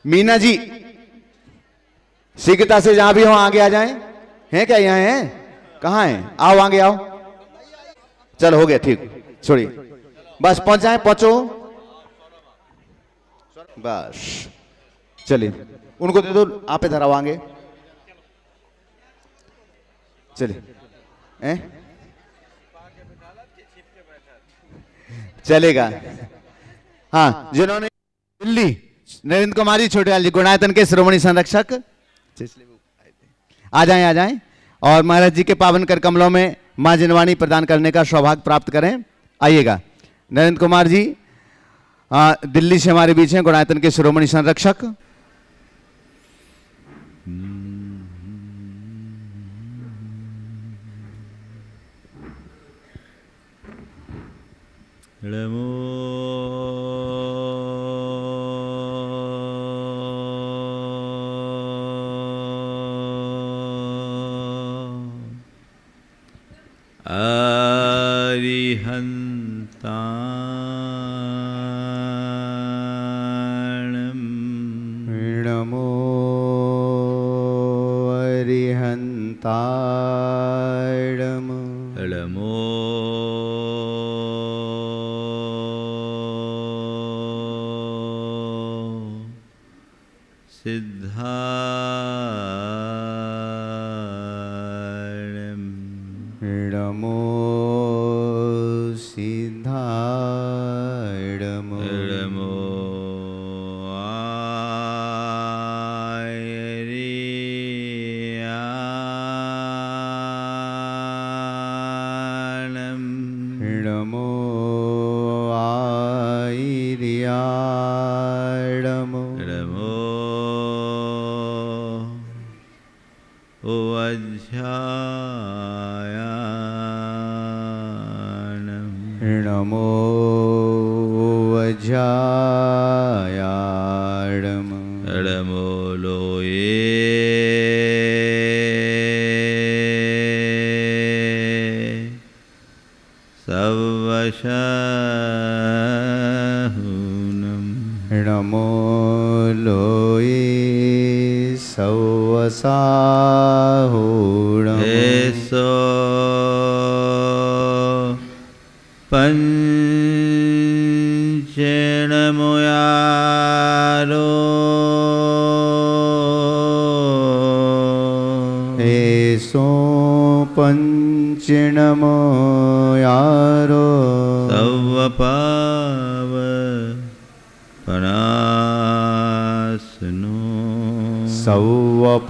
मीना जी शीघ्रता से जहां भी हो आगे आ जाएं। हैं क्या यहाँ हैं? कहाँ हैं? आओ आगे आओ। चलो हो गया, ठीक, छोड़िए बस, पहुंच जाए, पहुंचो बस। चलिए उनको दे दो, आप इधर आओ आगे। चलिए हैं? चलेगा। हाँ, जिन्होंने दिल्ली नरेंद्र कुमार जी छोटेलाल जी गुणायतन के श्रोमणी संरक्षक आ जाएं और महाराज जी के पावन कर कमलों में मां जिनवाणी प्रदान करने का सौभाग्य प्राप्त करें। आइएगा नरेंद्र कुमार जी दिल्ली से हमारे बीच हैं, गुणायतन के श्रोमणी संरक्षक। नमो अरिहन्ताणं नमो अरिहन्ताणं नमो सिद्धाणं नमो सिद्धाणं नमो आयर्याणं नमो आयर्याणं नमो वज्रायाणं नमो वज्रायाणं नमो लोये सवशहुनं नमो लोये सवसाहुणं एसो पंचेणमुयारो एसो पंचनमो यारो सवपाव पणासनो सौवपावपणासनो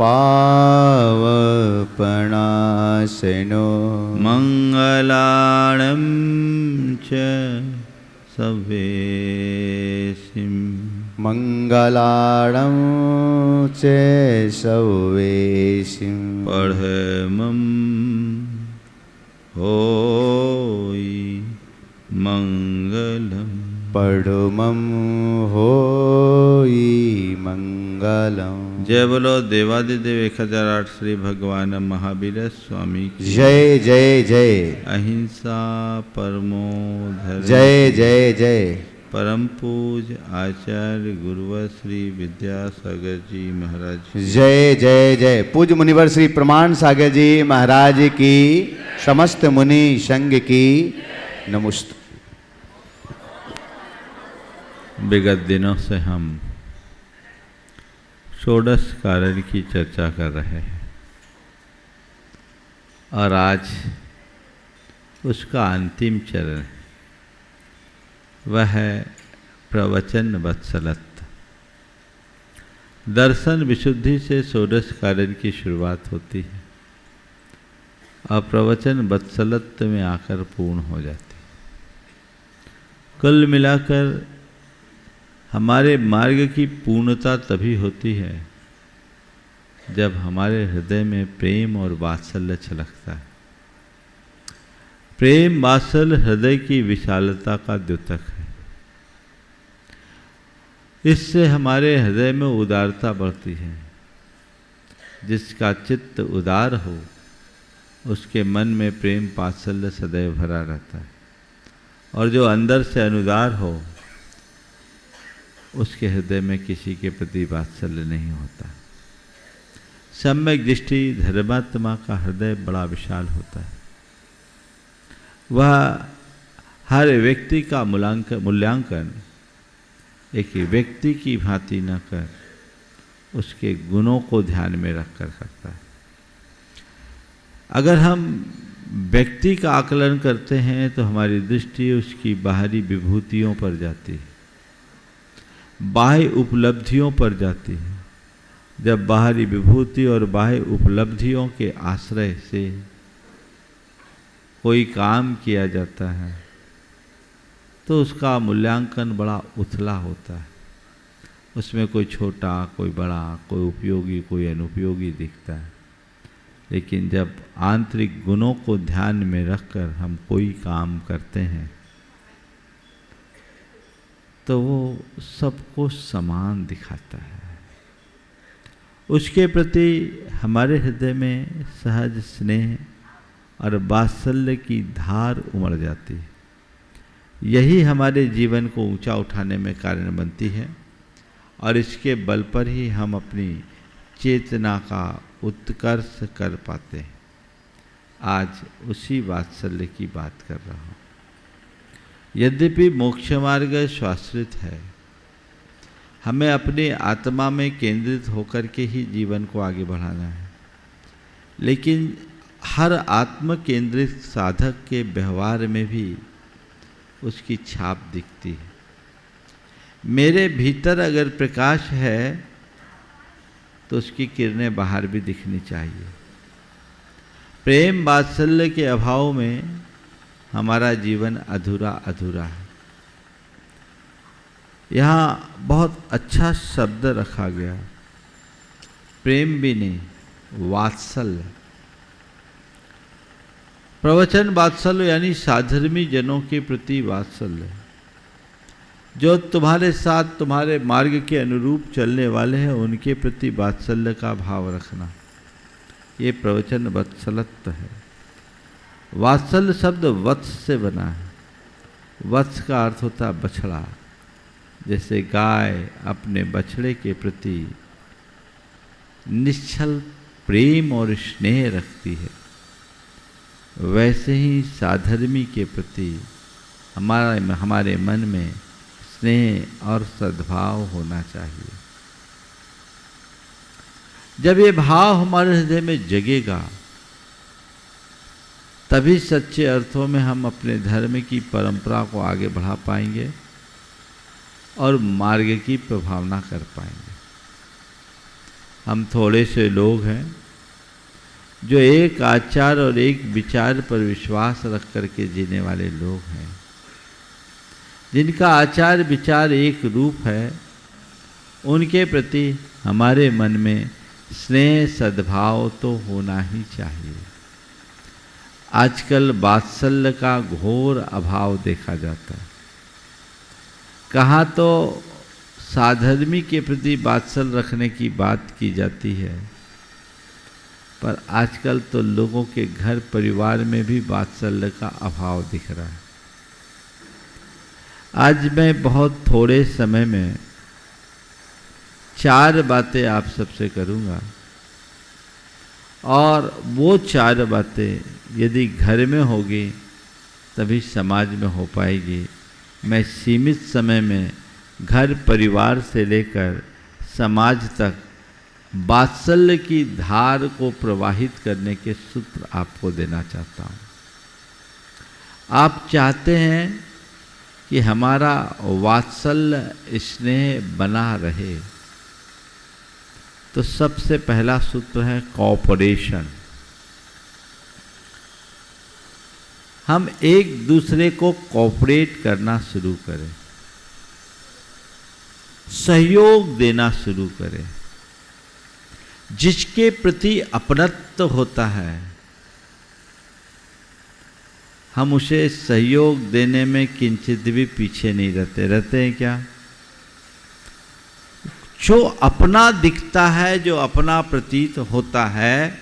मंगलाणं च सवेसिं मंगलाणं च सवेसिं पढ़मं होई मंगलम् पडुमं होई मंगलम्। जय बोलो देवादिदेव 1008 श्री भगवान महावीर स्वामी की जय जय जय अहिंसा परमो धर्म जय जय जय परम पूज आचार्य गुरुवर श्री विद्यासागर जी महाराज जय जय जय। पूज्य मुनिवर श्री प्रमाण सागर जी महाराज की समस्त मुनि संघ की नमस्ते। विगत दिनों से हम षोडश कारण की चर्चा कर रहे हैं और आज उसका अंतिम चरण वह है प्रवचन वत्सलत। दर्शन विशुद्धि से षोडश कारण की शुरुआत होती है और प्रवचन वत्सलत में आकर पूर्ण हो जाती है। कुल मिलाकर हमारे मार्ग की पूर्णता तभी होती है जब हमारे हृदय में प्रेम और वात्सल्य छलकता है। प्रेम वात्सल्य हृदय की विशालता का द्योतक है। इससे हमारे हृदय में उदारता बढ़ती है। जिसका चित्त उदार हो उसके मन में प्रेम वात्सल्य सदैव भरा रहता है और जो अंदर से अनुदार हो उसके हृदय में किसी के प्रति वात्सल्य नहीं होता। सम्यक दृष्टि धर्मात्मा का हृदय बड़ा विशाल होता है। वह हर व्यक्ति का मूल्यांकन एक व्यक्ति की भांति न कर उसके गुणों को ध्यान में रखकर करता है। अगर हम व्यक्ति का आकलन करते हैं तो हमारी दृष्टि उसकी बाहरी विभूतियों पर जाती है। बाह्य उपलब्धियों पर जाती है। जब बाहरी विभूति और बाह्य उपलब्धियों के आश्रय से कोई काम किया जाता है तो उसका मूल्यांकन बड़ा उथला होता है। उसमें कोई छोटा, कोई बड़ा, कोई उपयोगी, कोई अनुपयोगी दिखता है। लेकिन जब आंतरिक गुणों को ध्यान में रखकर हम कोई काम करते हैं तो वो सबको समान दिखाता है। उसके प्रति हमारे हृदय में सहज स्नेह और वात्सल्य की धार उमड़ जाती है। यही हमारे जीवन को ऊंचा उठाने में कारण बनती है और इसके बल पर ही हम अपनी चेतना का उत्कर्ष कर पाते हैं। आज उसी वात्सल्य की बात कर रहा हूँ। यद्यपि मोक्ष मार्ग शाश्वत है, हमें अपनी आत्मा में केंद्रित होकर के ही जीवन को आगे बढ़ाना है। लेकिन हर आत्म केंद्रित साधक के व्यवहार में भी उसकी छाप दिखती है। मेरे भीतर अगर प्रकाश है तो उसकी किरणें बाहर भी दिखनी चाहिए। प्रेम वात्सल्य के अभाव में हमारा जीवन अधूरा अधूरा है। यहाँ बहुत अच्छा शब्द रखा गया, प्रेम भी नहीं, वात्सल्य। प्रवचन वात्सल्य यानी साधर्मी जनों के प्रति वात्सल्य, जो तुम्हारे साथ तुम्हारे मार्ग के अनुरूप चलने वाले हैं उनके प्रति वात्सल्य का भाव रखना, ये प्रवचन वत्सलत्व है। वात्सल्य शब्द वत्स से बना है। वत्स का अर्थ होता बछड़ा। जैसे गाय अपने बछड़े के प्रति निश्चल प्रेम और स्नेह रखती है, वैसे ही साधर्मी के प्रति हमारे मन में स्नेह और सद्भाव होना चाहिए। जब ये भाव हमारे हृदय में जगेगा तभी सच्चे अर्थों में हम अपने धर्म की परंपरा को आगे बढ़ा पाएंगे और मार्ग की प्रभावना कर पाएंगे। हम थोड़े से लोग हैं जो एक आचार और एक विचार पर विश्वास रख करके जीने वाले लोग हैं, जिनका आचार विचार एक रूप है। उनके प्रति हमारे मन में स्नेह सद्भाव तो होना ही चाहिए। आजकल वात्सल्य का घोर अभाव देखा जाता है। कहाँ तो साधर्मी के प्रति वात्सल्य रखने की बात की जाती है, पर आजकल तो लोगों के घर परिवार में भी वात्सल्य का अभाव दिख रहा है। आज मैं बहुत थोड़े समय में 4 बातें आप सबसे करूंगा और वो 4 बातें यदि घर में होगी तभी समाज में हो पाएगी। मैं सीमित समय में घर परिवार से लेकर समाज तक वात्सल्य की धार को प्रवाहित करने के सूत्र आपको देना चाहता हूँ। आप चाहते हैं कि हमारा वात्सल्य स्नेह बना रहे, तो सबसे पहला सूत्र है कोऑपरेशन। हम एक दूसरे को कोऑपरेट करना शुरू करें, सहयोग देना शुरू करें। जिसके प्रति अपनत्व होता है हम उसे सहयोग देने में किंचित भी पीछे नहीं रहते हैं क्या? जो अपना दिखता है, जो अपना प्रतीत होता है,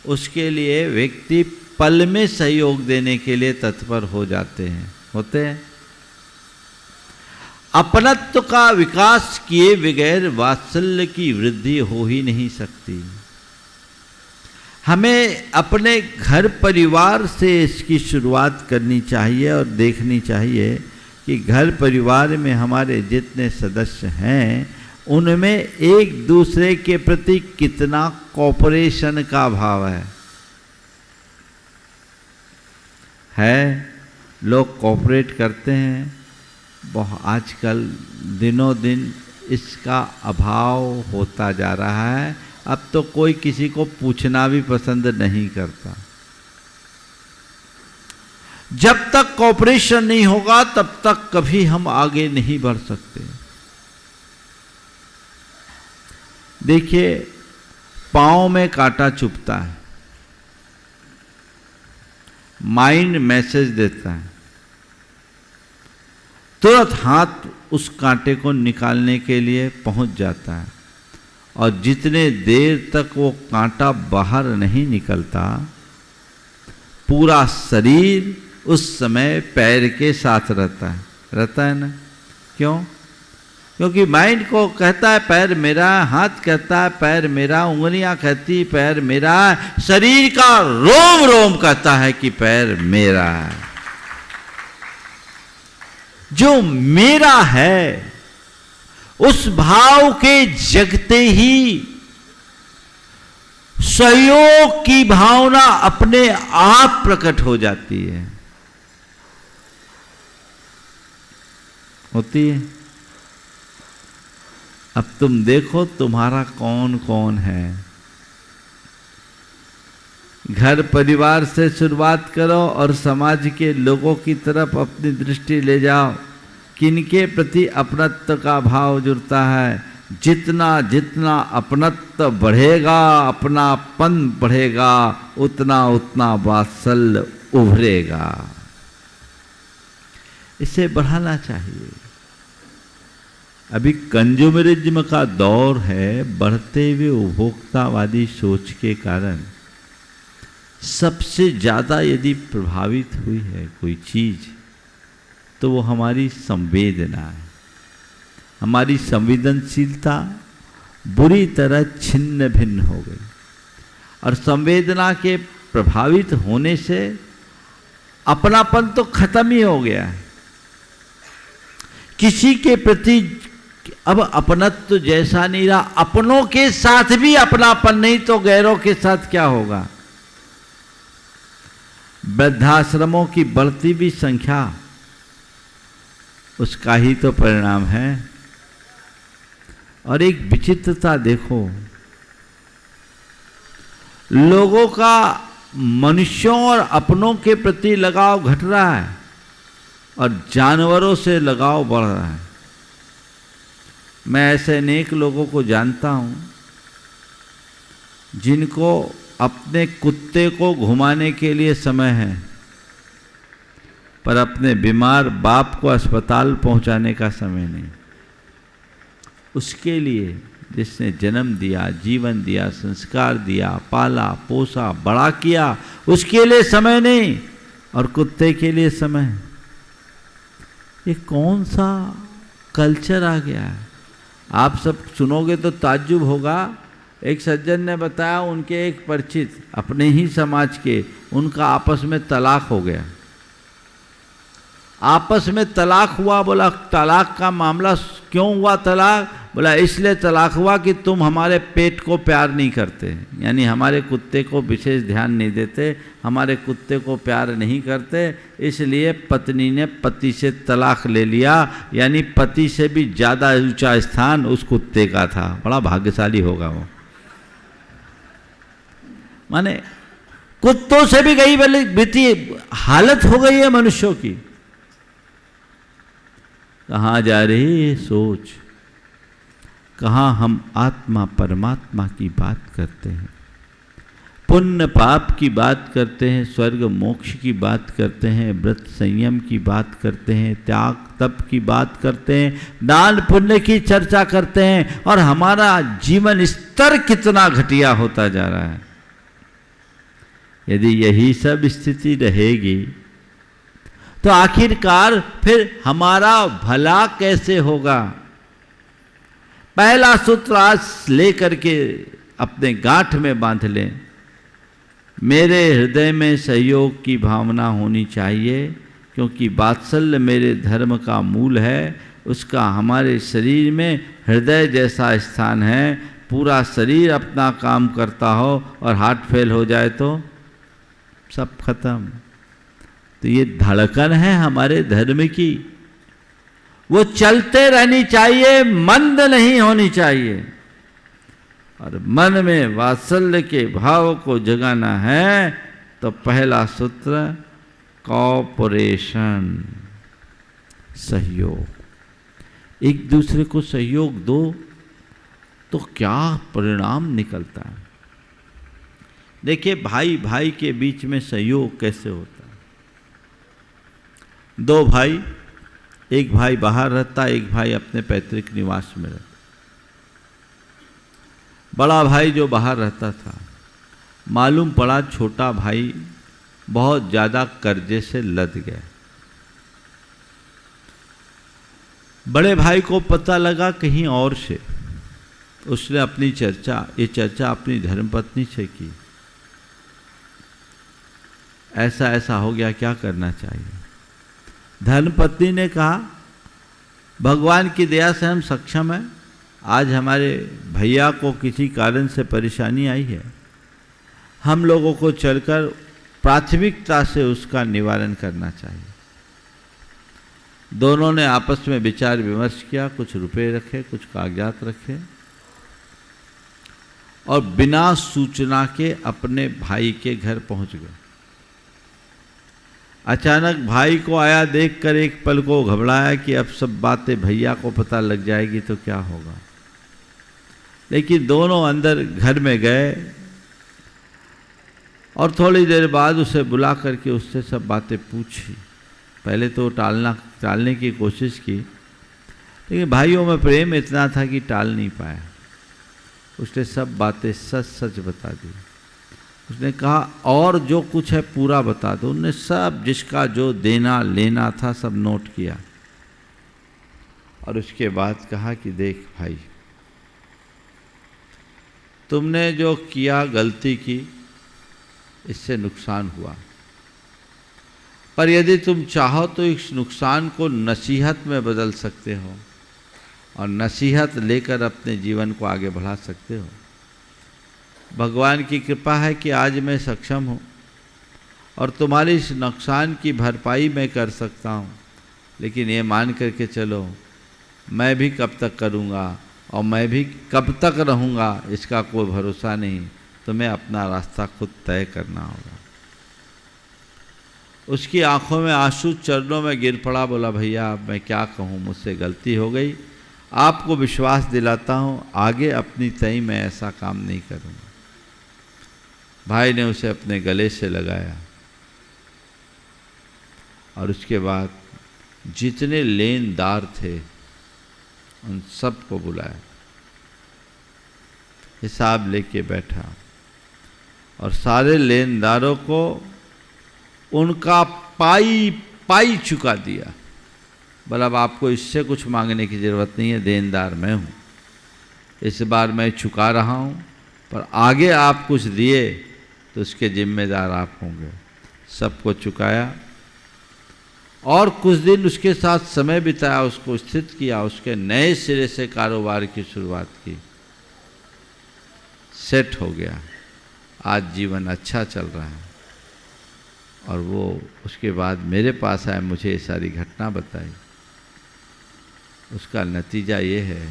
उसके लिए व्यक्ति पल में सहयोग देने के लिए तत्पर हो जाते हैं, होते हैं। अपनत्व का विकास किए बगैर वात्सल्य की वृद्धि हो ही नहीं सकती। हमें अपने घर परिवार से इसकी शुरुआत करनी चाहिए और देखनी चाहिए कि घर परिवार में हमारे जितने सदस्य हैं उनमें एक दूसरे के प्रति कितना कोऑपरेशन का भाव है। लोग कोऑपरेट करते हैं। आजकल दिनों दिन इसका अभाव होता जा रहा है। अब तो कोई किसी को पूछना भी पसंद नहीं करता। जब तक कॉपरेशन नहीं होगा तब तक कभी हम आगे नहीं बढ़ सकते। देखिए, पांव में कांटा चुभता है, माइंड मैसेज देता है, तुरंत हाथ उस कांटे को निकालने के लिए पहुंच जाता है, और जितने देर तक वो कांटा बाहर नहीं निकलता, पूरा शरीर उस समय पैर के साथ रहता है ना। क्यों? क्योंकि माइंड को कहता है पैर मेरा, हाथ कहता है पैर मेरा, उंगलियां कहती पैर मेरा, शरीर का रोम रोम कहता है कि पैर मेरा है। जो मेरा है उस भाव के जगते ही सहयोग की भावना अपने आप प्रकट हो जाती है, होती है। अब तुम देखो तुम्हारा कौन कौन है। घर परिवार से शुरुआत करो और समाज के लोगों की तरफ अपनी दृष्टि ले जाओ। किनके प्रति अपनत्व का भाव जुड़ता है। जितना जितना अपनत्व बढ़ेगा, अपनापन बढ़ेगा, उतना उतना वात्सल्य उभरेगा। इसे बढ़ाना चाहिए। अभी कंज्यूमरिज्म का दौर है। बढ़ते हुए उपभोक्तावादी सोच के कारण सबसे ज़्यादा यदि प्रभावित हुई है कोई चीज़, तो वो हमारी संवेदना है। हमारी संवेदनशीलता बुरी तरह छिन्न भिन्न हो गई, और संवेदना के प्रभावित होने से अपनापन तो खत्म ही हो गया है। किसी के प्रति अब अपनत्व जैसा नहीं रहा। अपनों के साथ भी अपनापन नहीं, तो गैरों के साथ क्या होगा। वृद्धाश्रमों की बढ़ती भी संख्या उसका ही तो परिणाम है। और एक विचित्रता देखो, लोगों का मनुष्यों और अपनों के प्रति लगाव घट रहा है और जानवरों से लगाव बढ़ रहा है। मैं ऐसे अनेक लोगों को जानता हूं जिनको अपने कुत्ते को घुमाने के लिए समय है, पर अपने बीमार बाप को अस्पताल पहुंचाने का समय नहीं। उसके लिए जिसने जन्म दिया, जीवन दिया, संस्कार दिया, पाला पोसा बड़ा किया, उसके लिए समय नहीं, और कुत्ते के लिए समय। ये कौन सा कल्चर आ गया है। आप सब सुनोगे तो ताज्जुब होगा। एक सज्जन ने बताया, उनके एक परिचित अपने ही समाज के, उनका आपस में तलाक हो गया। आपस में तलाक हुआ। बोला तलाक का मामला क्यों हुआ तलाक? बोला इसलिए तलाक हुआ कि तुम हमारे पेट को प्यार नहीं करते, यानी हमारे कुत्ते को विशेष ध्यान नहीं देते, हमारे कुत्ते को प्यार नहीं करते, इसलिए पत्नी ने पति से तलाक ले लिया। यानी पति से भी ज़्यादा ऊंचा स्थान उस कुत्ते का था। बड़ा भाग्यशाली होगा वो। माने कुत्तों से भी गई वाली बीती हालत हो गई है मनुष्यों की। कहाँ जा रही है सोच, कहाँ हम आत्मा परमात्मा की बात करते हैं, पुण्य पाप की बात करते हैं, स्वर्ग मोक्ष की बात करते हैं, व्रत संयम की बात करते हैं, त्याग तप की बात करते हैं, दान पुण्य की चर्चा करते हैं, और हमारा जीवन स्तर कितना घटिया होता जा रहा है। यदि यही सब स्थिति रहेगी तो आखिरकार फिर हमारा भला कैसे होगा। पहला सूत्र आज लेकर के अपने गांठ में बांध लें। मेरे हृदय में सहयोग की भावना होनी चाहिए, क्योंकि वात्सल्य मेरे धर्म का मूल है। उसका हमारे शरीर में हृदय जैसा स्थान है। पूरा शरीर अपना काम करता हो और हार्ट फेल हो जाए तो सब खत्म। तो ये धड़कन है हमारे धर्म की, वो चलते रहनी चाहिए, मंद नहीं होनी चाहिए। और मन में वात्सल्य के भाव को जगाना है तो पहला सूत्र कॉपरेशन, सहयोग। एक दूसरे को सहयोग दो तो क्या परिणाम निकलता है। देखिए भाई भाई के बीच में सहयोग कैसे होता है। दो भाई, एक भाई बाहर रहता, एक भाई अपने पैतृक निवास में रहता। बड़ा भाई जो बाहर रहता था, मालूम पड़ा छोटा भाई बहुत ज़्यादा कर्जे से लद गया। बड़े भाई को पता लगा कहीं और से, उसने अपनी चर्चा अपनी धर्मपत्नी से की, ऐसा ऐसा हो गया, क्या करना चाहिए। धर्मपत्नी ने कहा भगवान की दया से हम सक्षम हैं, आज हमारे भैया को किसी कारण से परेशानी आई है, हम लोगों को चलकर प्राथमिकता से उसका निवारण करना चाहिए। दोनों ने आपस में विचार विमर्श किया, कुछ रुपए रखे, कुछ कागजात रखे और बिना सूचना के अपने भाई के घर पहुंच गए। अचानक भाई को आया देखकर एक पल को घबराया कि अब सब बातें भैया को पता लग जाएगी तो क्या होगा। लेकिन दोनों अंदर घर में गए और थोड़ी देर बाद उसे बुला करके उससे सब बातें पूछी। पहले तो टालने की कोशिश की, लेकिन भाइयों में प्रेम इतना था कि टाल नहीं पाया। उसने सब बातें सच सच बता दी। उसने कहा और जो कुछ है पूरा बता दो। उन्होंने सब जिसका जो देना लेना था सब नोट किया और उसके बाद कहा कि देख भाई, तुमने जो किया गलती की, इससे नुकसान हुआ, पर यदि तुम चाहो तो इस नुकसान को नसीहत में बदल सकते हो और नसीहत लेकर अपने जीवन को आगे बढ़ा सकते हो। भगवान की कृपा है कि आज मैं सक्षम हूँ और तुम्हारे इस नुकसान की भरपाई मैं कर सकता हूँ, लेकिन ये मान करके चलो मैं भी कब तक करूँगा और मैं भी कब तक रहूँगा इसका कोई भरोसा नहीं। तुम्हें अपना रास्ता खुद तय करना होगा। उसकी आंखों में आंसू, चरणों में गिर पड़ा, बोला भैया अब मैं क्या कहूँ, मुझसे गलती हो गई, आपको विश्वास दिलाता हूँ आगे अपनी तय में ऐसा काम नहीं करूँगा। भाई ने उसे अपने गले से लगाया और उसके बाद जितने लेनदार थे उन सबको बुलाया, हिसाब लेके बैठा और सारे लेनदारों को उनका पाई पाई चुका दिया। बोला अब आपको इससे कुछ मांगने की ज़रूरत नहीं है, देनदार मैं हूँ, इस बार मैं चुका रहा हूँ, पर आगे आप कुछ दिए तो उसके जिम्मेदार आप होंगे। सबको चुकाया और कुछ दिन उसके साथ समय बिताया, उसको स्थित किया, उसके नए सिरे से कारोबार की शुरुआत की। सेट हो गया, आज जीवन अच्छा चल रहा है। और वो उसके बाद मेरे पास आया, मुझे ये सारी घटना बताई। उसका नतीजा ये है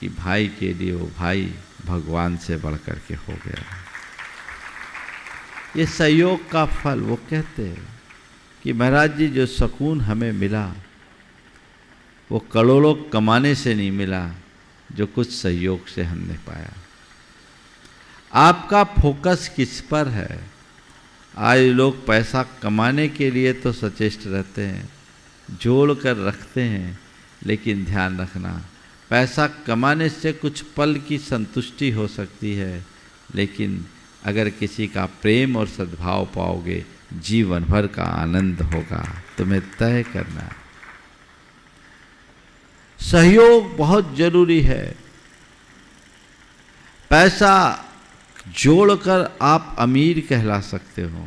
कि भाई के लिए वो भाई भगवान से बढ़ कर के हो गया। ये सहयोग का फल। वो कहते हैं कि महाराज जी जो सुकून हमें मिला वो करोड़ों कमाने से नहीं मिला, जो कुछ सहयोग से हमने पाया। आपका फोकस किस पर है? आज लोग पैसा कमाने के लिए तो सचेष्ट रहते हैं, जोड़ कर रखते हैं, लेकिन ध्यान रखना पैसा कमाने से कुछ पल की संतुष्टि हो सकती है, लेकिन अगर किसी का प्रेम और सद्भाव पाओगे जीवन भर का आनंद होगा। तुम्हें तय करना है। सहयोग बहुत जरूरी है। पैसा जोड़कर आप अमीर कहला सकते हो,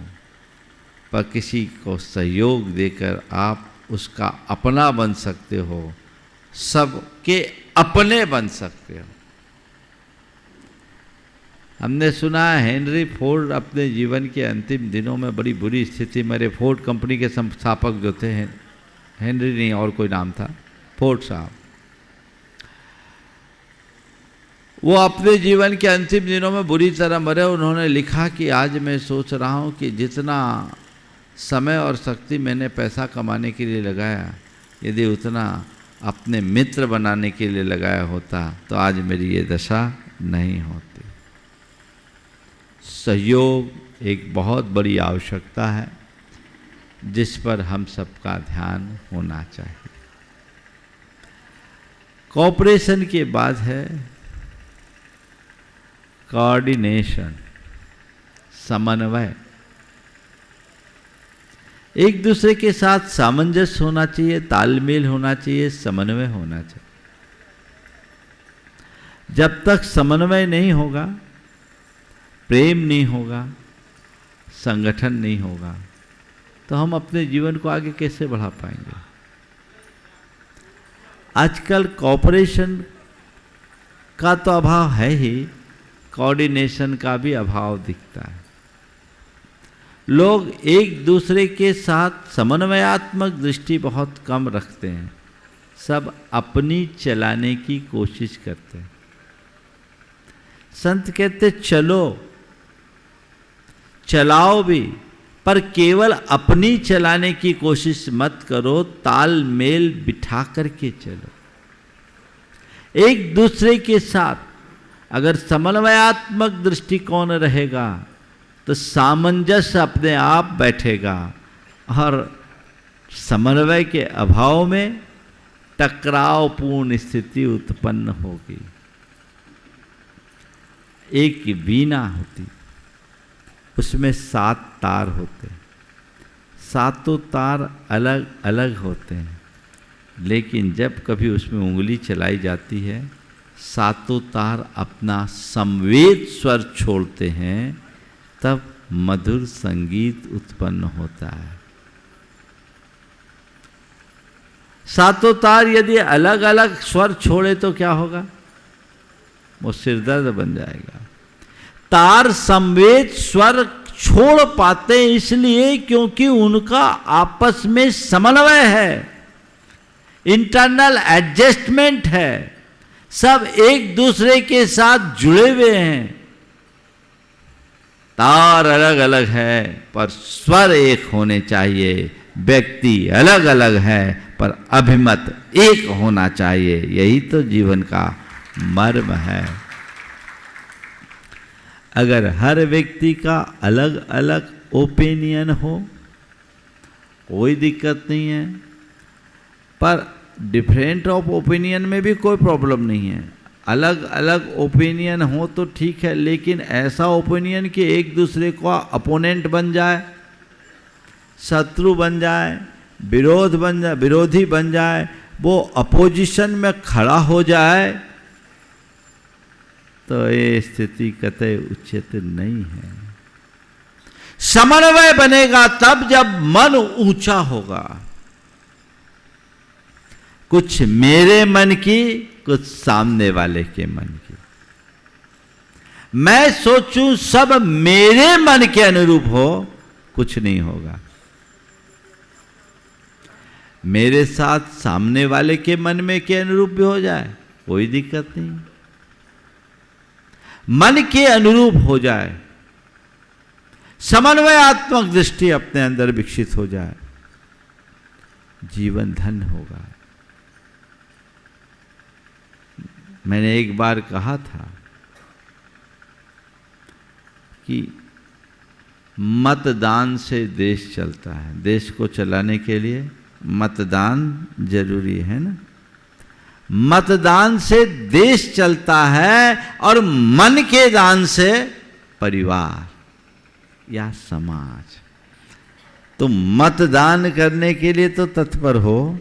पर किसी को सहयोग देकर आप उसका अपना बन सकते हो, सबके अपने बन सकते हो। हमने सुना है हेनरी फोर्ड अपने जीवन के अंतिम दिनों में बड़ी बुरी स्थिति, मेरे फोर्ड कंपनी के संस्थापक जो थे, हेनरी नहीं और कोई नाम था, फोर्ड साहब, वो अपने जीवन के अंतिम दिनों में बुरी तरह मरे। उन्होंने लिखा कि आज मैं सोच रहा हूँ कि जितना समय और शक्ति मैंने पैसा कमाने के लिए लगाया, यदि उतना अपने मित्र बनाने के लिए लगाया होता तो आज मेरी ये दशा नहीं होती। सहयोग एक बहुत बड़ी आवश्यकता है जिस पर हम सबका ध्यान होना चाहिए। कोऑपरेशन के बाद है कोऑर्डिनेशन, समन्वय। एक दूसरे के साथ सामंजस्य होना चाहिए, तालमेल होना चाहिए, समन्वय होना चाहिए। जब तक समन्वय नहीं होगा, प्रेम नहीं होगा, संगठन नहीं होगा, तो हम अपने जीवन को आगे कैसे बढ़ा पाएंगे। आजकल कोऑपरेशन का तो अभाव है ही, कोऑर्डिनेशन का भी अभाव दिखता है। लोग एक दूसरे के साथ समन्वयात्मक दृष्टि बहुत कम रखते हैं, सब अपनी चलाने की कोशिश करते हैं। संत कहते चलो, चलाओ भी, पर केवल अपनी चलाने की कोशिश मत करो, तालमेल बिठा करके चलो। एक दूसरे के साथ अगर समन्वयात्मक दृष्टिकोण रहेगा तो सामंजस्य अपने आप बैठेगा, और समन्वय के अभाव में टकरावपूर्ण स्थिति उत्पन्न होगी। एक वीणा होती, उसमें 7 तार होते हैं, सातों तार अलग अलग होते हैं, लेकिन जब कभी उसमें उंगली चलाई जाती है, सातों तार अपना संवेद स्वर छोड़ते हैं, तब मधुर संगीत उत्पन्न होता है। सातों तार यदि अलग अलग स्वर छोड़े तो क्या होगा, वो सिरदर्द बन जाएगा। तार संवेद स्वर छोड़ पाते इसलिए क्योंकि उनका आपस में समन्वय है, इंटरनल एडजस्टमेंट है, सब एक दूसरे के साथ जुड़े हुए हैं। तार अलग अलग है पर स्वर एक होने चाहिए, व्यक्ति अलग अलग है पर अभिमत एक होना चाहिए। यही तो जीवन का मर्म है। अगर हर व्यक्ति का अलग अलग ओपिनियन हो, कोई दिक्कत नहीं है, पर डिफरेंट ऑफ ओपिनियन में भी कोई प्रॉब्लम नहीं है। अलग अलग ओपिनियन हो तो ठीक है, लेकिन ऐसा ओपिनियन कि एक दूसरे का अपोनेंट बन जाए, शत्रु बन जाए, विरोधी बन जाए, वो अपोजिशन में खड़ा हो जाए, तो ये स्थिति कतई उचित नहीं है। समन्वय बनेगा तब जब मन ऊंचा होगा। कुछ मेरे मन की, कुछ सामने वाले के मन की। मैं सोचूं सब मेरे मन के अनुरूप हो, कुछ नहीं होगा। मेरे साथ सामने वाले के मन में के अनुरूप भी हो जाए, कोई दिक्कत नहीं। मन के अनुरूप हो जाए, समन्वयात्मक दृष्टि अपने अंदर विकसित हो जाए, जीवन धन्य होगा। मैंने एक बार कहा था कि मतदान से देश चलता है। देश को चलाने के लिए मतदान जरूरी है ना। मतदान से देश चलता है और मन के दान से परिवार या समाज। तो मतदान करने के लिए तो तत्पर हो,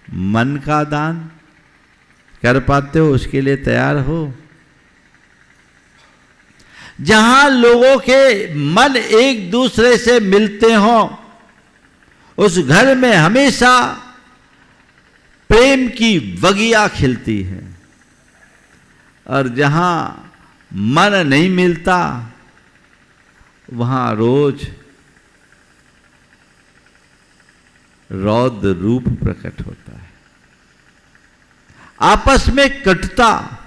मन का दान कर पाते हो उसके लिए तैयार हो। जहां लोगों के मन एक दूसरे से मिलते हो, उस घर में हमेशा प्रेम की बगिया खिलती है, और जहां मन नहीं मिलता वहां रोज रौद्र रूप प्रकट होता है। आपस में कटुता,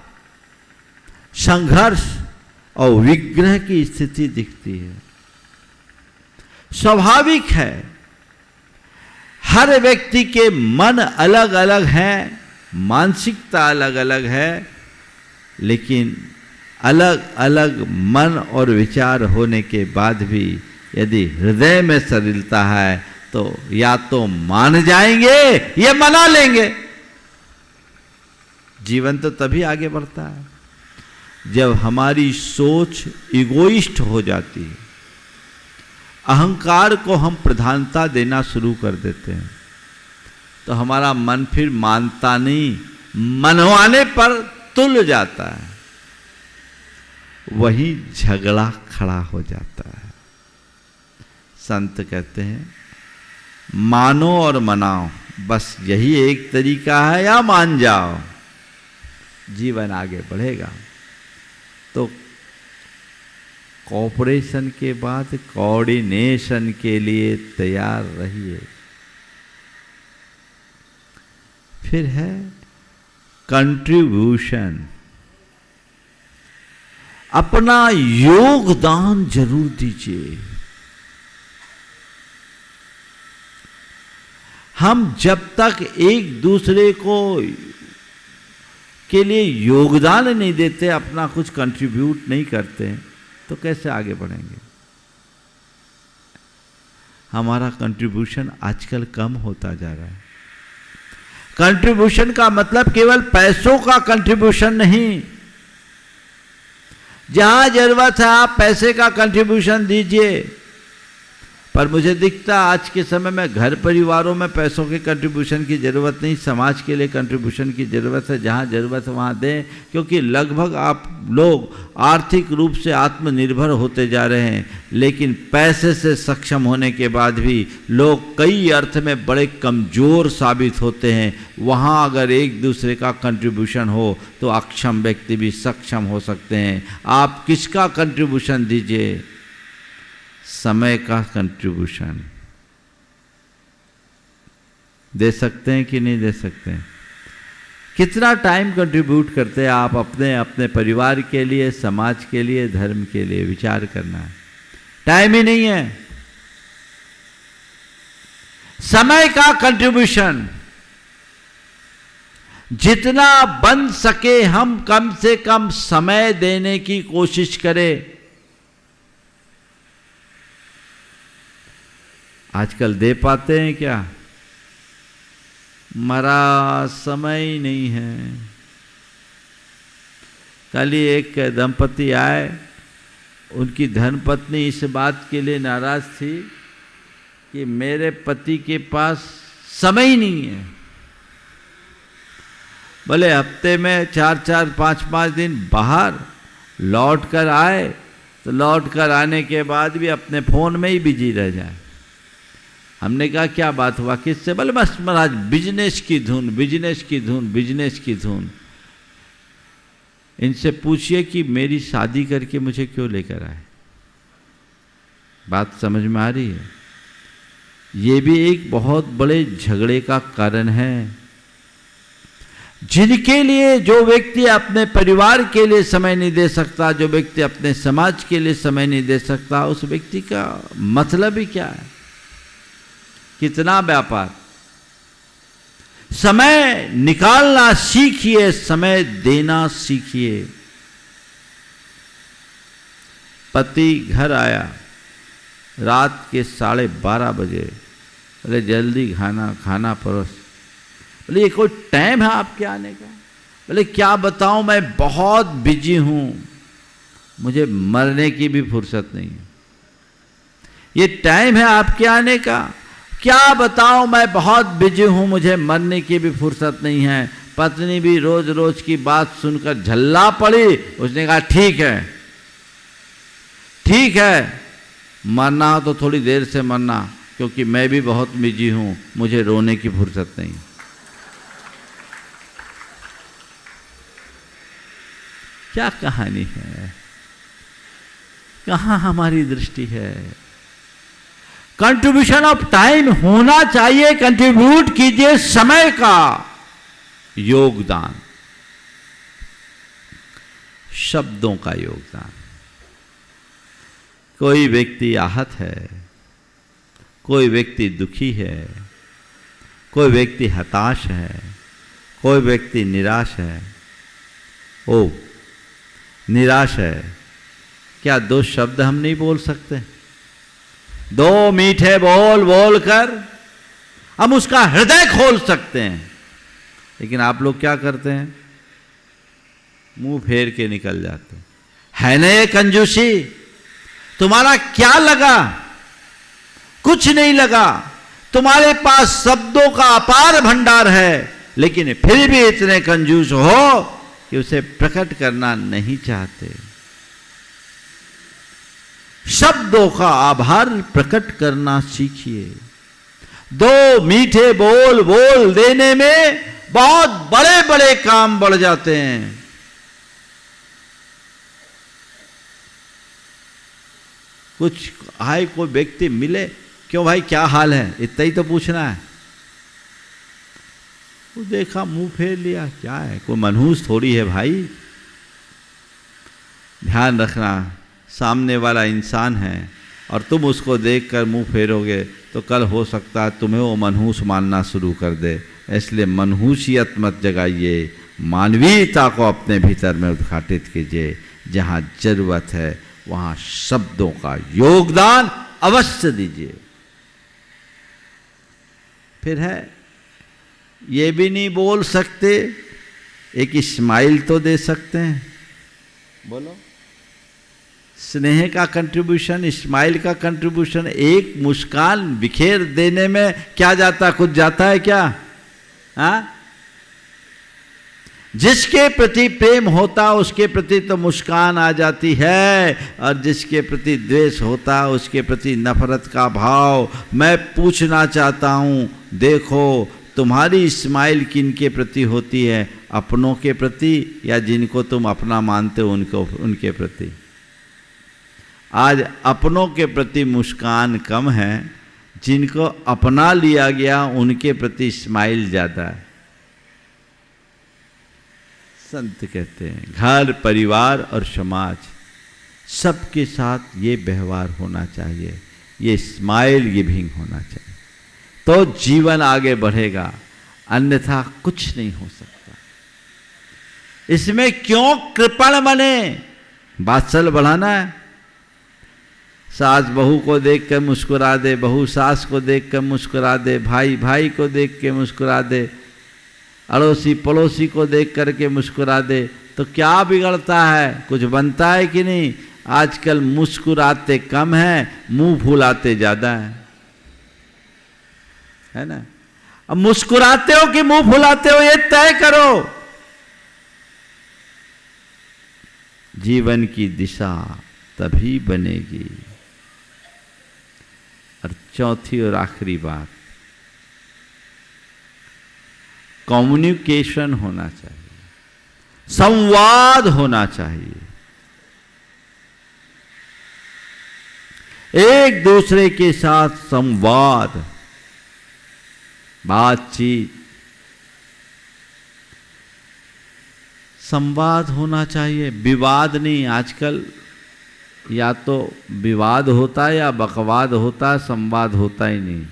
संघर्ष और विग्रह की स्थिति दिखती है। स्वाभाविक है, हर व्यक्ति के मन अलग अलग हैं, मानसिकता अलग अलग है, लेकिन अलग अलग मन और विचार होने के बाद भी यदि हृदय में सरिलता है तो या तो मान जाएंगे या मना लेंगे। जीवन तो तभी आगे बढ़ता है जब हमारी सोच इगोइस्ट हो जाती है, अहंकार को हम प्रधानता देना शुरू कर देते हैं, तो हमारा मन फिर मानता नहीं, मनवाने पर तुल जाता है, वही झगड़ा खड़ा हो जाता है। संत कहते हैं मानो और मनाओ, बस यही एक तरीका है, या मान जाओ, जीवन आगे बढ़ेगा। तो कोऑपरेशन के बाद कोऑर्डिनेशन के लिए तैयार रहिए। फिर है कंट्रीब्यूशन, अपना योगदान जरूर दीजिए। हम जब तक एक दूसरे को के लिए योगदान नहीं देते, अपना कुछ कंट्रीब्यूट नहीं करते, तो कैसे आगे बढ़ेंगे। हमारा कंट्रीब्यूशन आजकल कम होता जा रहा है। कंट्रीब्यूशन का मतलब केवल पैसों का कंट्रीब्यूशन नहीं, जहां जरूरत है आप पैसे का कंट्रीब्यूशन दीजिए। पर मुझे दिखता आज के समय में घर परिवारों में पैसों के कंट्रीब्यूशन की ज़रूरत नहीं, समाज के लिए कंट्रीब्यूशन की ज़रूरत है। जहाँ ज़रूरत है वहाँ दें, क्योंकि लगभग आप लोग आर्थिक रूप से आत्मनिर्भर होते जा रहे हैं, लेकिन पैसे से सक्षम होने के बाद भी लोग कई अर्थ में बड़े कमज़ोर साबित होते हैं। वहाँ अगर एक दूसरे का कंट्रीब्यूशन हो तो अक्षम व्यक्ति भी सक्षम हो सकते हैं। आप किसका कंट्रीब्यूशन दीजिए? समय का कंट्रीब्यूशन दे सकते हैं कि नहीं दे सकते हैं? कितना टाइम कंट्रीब्यूट करते हैं आप अपने अपने परिवार के लिए, समाज के लिए, धर्म के लिए? विचार करना है, टाइम ही नहीं है। समय का कंट्रीब्यूशन जितना बन सके हम कम से कम समय देने की कोशिश करें। आजकल दे पाते हैं क्या? मरा समय ही नहीं है। कल ही एक दंपति आए, उनकी धर्मपत्नी इस बात के लिए नाराज थी कि मेरे पति के पास समय ही नहीं है। बोले हफ्ते में 4-4, 5-5 दिन बाहर लौट कर आए तो लौट कर आने के बाद भी अपने फ़ोन में ही बिजी रह जाए। हमने कहा क्या बात हुआ, किससे? बोले बस महाराज बिजनेस की धुन, बिजनेस की धुन, बिजनेस की धुन। इनसे पूछिए कि मेरी शादी करके मुझे क्यों लेकर आए। बात समझ में आ रही है? ये भी एक बहुत बड़े झगड़े का कारण है। जिनके लिए जो व्यक्ति अपने परिवार के लिए समय नहीं दे सकता, जो व्यक्ति अपने समाज के लिए समय नहीं दे सकता, उस व्यक्ति का मतलब ही क्या है? कितना व्यापार। समय निकालना सीखिए, समय देना सीखिए। पति घर आया रात के 12:30 बजे, बोले जल्दी खाना परोस। बोले ये कोई टाइम है आपके आने का? बोले क्या बताऊं, मैं बहुत बिजी हूं, मुझे मरने की भी फुर्सत नहीं है। ये टाइम है आपके आने का? क्या बताऊं, मैं बहुत बिजी हूं, मुझे मरने की भी फुर्सत नहीं है। पत्नी भी रोज रोज की बात सुनकर झल्ला पड़ी। उसने कहा ठीक है, ठीक है, मरना हो तो थोड़ी देर से मरना, क्योंकि मैं भी बहुत बिजी हूं, मुझे रोने की फुर्सत नहीं। क्या कहानी है? कहाँ हमारी दृष्टि है? कंट्रीब्यूशन ऑफ टाइम होना चाहिए। कंट्रीब्यूट कीजिए समय का योगदान। शब्दों का योगदान। कोई व्यक्ति आहत है, कोई व्यक्ति दुखी है, कोई व्यक्ति हताश है, कोई व्यक्ति निराश है। ओ निराश है, क्या 2 शब्द हम नहीं बोल सकते? 2 मीठे बोल बोल कर हम उसका हृदय खोल सकते हैं। लेकिन आप लोग क्या करते हैं? मुंह फेर के निकल जाते हैं। है ना ये कंजूसी? तुम्हारा क्या लगा? कुछ नहीं लगा। तुम्हारे पास शब्दों का अपार भंडार है, लेकिन फिर भी इतने कंजूस हो कि उसे प्रकट करना नहीं चाहते। शब्दों का आभार प्रकट करना सीखिए। 2 मीठे बोल बोल देने में बहुत बड़े बड़े काम बढ़ जाते हैं। कुछ हाय कोई व्यक्ति मिले, क्यों भाई क्या हाल है, इतना ही तो पूछना है। वो देखा मुंह फेर लिया, क्या है, कोई मनहूस थोड़ी है भाई। ध्यान रखना, सामने वाला इंसान है और तुम उसको देखकर मुंह फेरोगे तो कल हो सकता है तुम्हें वो मनहूस मानना शुरू कर दे। इसलिए मनहूसियत मत जगाइए, मानवीयता को अपने भीतर में उद्घाटित कीजिए। जहाँ जरूरत है वहाँ शब्दों का योगदान अवश्य दीजिए। फिर है, ये भी नहीं बोल सकते, एक स्माइल तो दे सकते हैं। बोलो, स्नेह का कंट्रीब्यूशन, स्माइल का कंट्रीब्यूशन, एक मुस्कान बिखेर देने में क्या जाता, कुछ जाता है क्या? हाँ, जिसके प्रति प्रेम होता उसके प्रति तो मुस्कान आ जाती है, और जिसके प्रति द्वेष होता उसके प्रति नफरत का भाव। मैं पूछना चाहता हूँ, देखो तुम्हारी स्माइल किनके प्रति होती है, अपनों के प्रति या जिनको तुम अपना मानते हो उनके प्रति? आज अपनों के प्रति मुस्कान कम है, जिनको अपना लिया गया उनके प्रति स्माइल ज़्यादा है। संत कहते हैं घर परिवार और समाज सबके साथ ये व्यवहार होना चाहिए, ये स्माइल गिविंग होना चाहिए, तो जीवन आगे बढ़ेगा, अन्यथा कुछ नहीं हो सकता। इसमें क्यों कृपण बने? बात्सल बढ़ाना है, सास बहू को देख कर मुस्कुरा दे, बहू सास को देख कर मुस्कुरा दे, भाई भाई को देख के मुस्कुरा दे, अड़ोसी पड़ोसी को देख करके मुस्कुरा दे, तो क्या बिगड़ता है? कुछ बनता है कि नहीं? आजकल मुस्कुराते कम हैं, मुंह फुलाते ज़्यादा है ना? अब मुस्कुराते हो कि मुंह फुलाते हो, ये तय करो। जीवन की दिशा तभी बनेगी। और चौथी और आखिरी बात, कम्युनिकेशन होना चाहिए, संवाद होना चाहिए। एक दूसरे के साथ संवाद, बातचीत, संवाद होना चाहिए, विवाद नहीं। आजकल या तो विवाद होता है या बकवाद होता है, संवाद होता ही नहीं।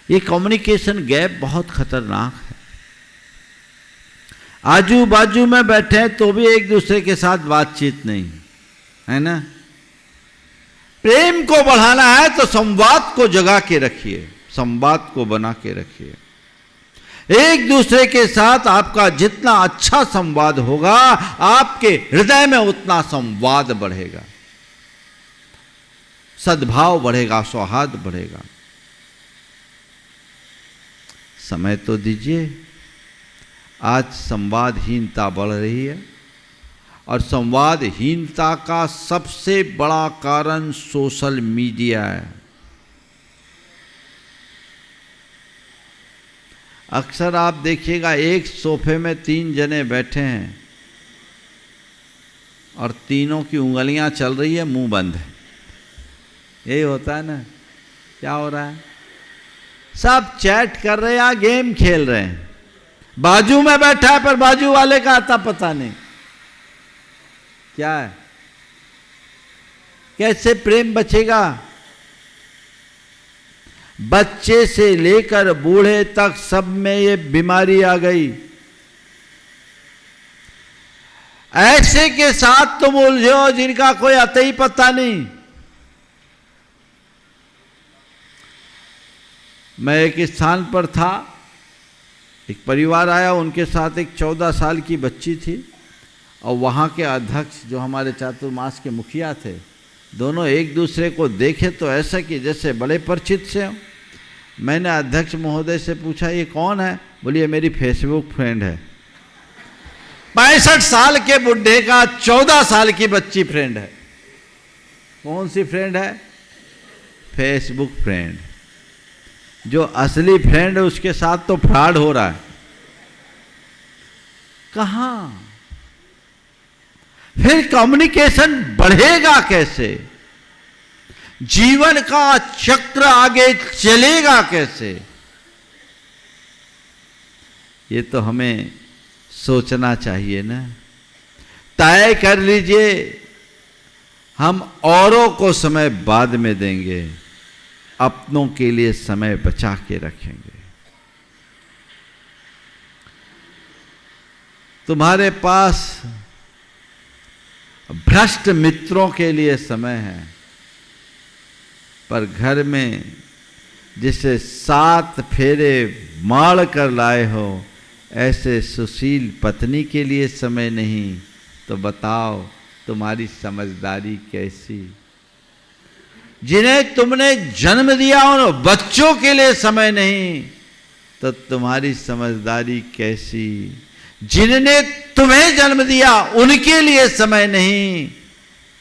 ये कम्युनिकेशन गैप बहुत खतरनाक है। आजू बाजू में बैठे हैं तो भी एक दूसरे के साथ बातचीत नहीं है ना। प्रेम को बढ़ाना है तो संवाद को जगा के रखिए, संवाद को बना के रखिए। एक दूसरे के साथ आपका जितना अच्छा संवाद होगा, आपके हृदय में उतना संवाद बढ़ेगा, सद्भाव बढ़ेगा, सौहार्द बढ़ेगा। समय तो दीजिए। आज संवादहीनता बढ़ रही है और संवादहीनता का सबसे बड़ा कारण सोशल मीडिया है। अक्सर आप देखिएगा एक सोफे में 3 जने बैठे हैं और तीनों की उंगलियां चल रही है, मुंह बंद है। यही होता है ना। क्या हो रहा है? सब चैट कर रहे हैं, गेम खेल रहे हैं। बाजू में बैठा है पर बाजू वाले का आता पता नहीं। क्या है? कैसे प्रेम बचेगा? बच्चे से लेकर बूढ़े तक सब में ये बीमारी आ गई। ऐसे के साथ तुम उलझे हो जिनका कोई अता ही पता नहीं। मैं एक स्थान पर था, एक परिवार आया, उनके साथ एक 14 साल की बच्ची थी और वहाँ के अध्यक्ष जो हमारे चातुर्मास के मुखिया थे, दोनों एक दूसरे को देखे तो ऐसा कि जैसे बड़े परिचित से हो। मैंने अध्यक्ष महोदय से पूछा ये कौन है? बोलिए मेरी फेसबुक फ्रेंड है। 65 साल के बुढ़े का 14 साल की बच्ची फ्रेंड है। कौन सी फ्रेंड है? Facebook friend. जो असली फ्रेंड है उसके साथ तो फ्रॉड हो रहा है। कहां? फिर कम्युनिकेशन बढ़ेगा कैसे? जीवन का चक्र आगे चलेगा कैसे? ये तो हमें सोचना चाहिए ना। तय कर लीजिए हम औरों को समय बाद में देंगे, अपनों के लिए समय बचा के रखेंगे। तुम्हारे पास भ्रष्ट मित्रों के लिए समय है, पर घर में जिसे 7 फेरे मार कर लाए हो ऐसे सुशील पत्नी के लिए समय नहीं, तो बताओ तुम्हारी समझदारी कैसी? जिन्हें तुमने जन्म दिया उन बच्चों के लिए समय नहीं, तो तुम्हारी समझदारी कैसी? जिन्होंने तुम्हें जन्म दिया उनके लिए समय नहीं,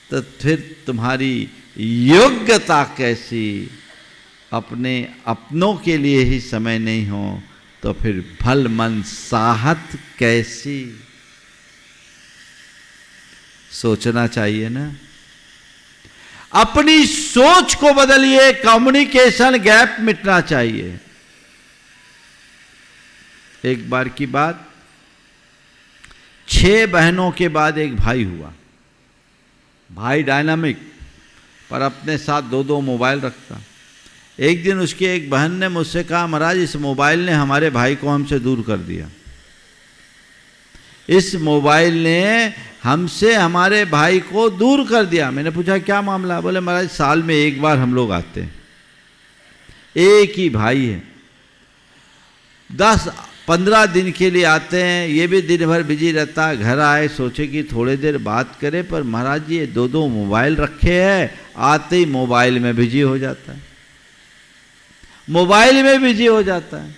तो फिर तुम्हारी योग्यता कैसी? अपने अपनों के लिए ही समय नहीं हो तो फिर भल मन साहत कैसी? सोचना चाहिए ना। अपनी सोच को बदलिए, कम्युनिकेशन गैप मिटना चाहिए। एक बार की बात, 6 बहनों के बाद एक भाई हुआ। भाई डायनामिक, पर अपने साथ 2-2 मोबाइल रखता। एक दिन उसकी एक बहन ने मुझसे कहा, महाराज इस मोबाइल ने हमारे भाई को हमसे दूर कर दिया। इस मोबाइल ने हमसे हमारे भाई को दूर कर दिया। मैंने पूछा क्या मामला? बोले महाराज साल में एक बार हम लोग आते हैं, एक ही भाई है, 10-15 दिन के लिए आते हैं। ये भी दिन भर बिजी रहता है। घर आए सोचे कि थोड़ी देर बात करें, पर महाराज जी ये 2-2 मोबाइल रखे हैं, आते ही मोबाइल में बिजी हो जाता है, मोबाइल में बिजी हो जाता है।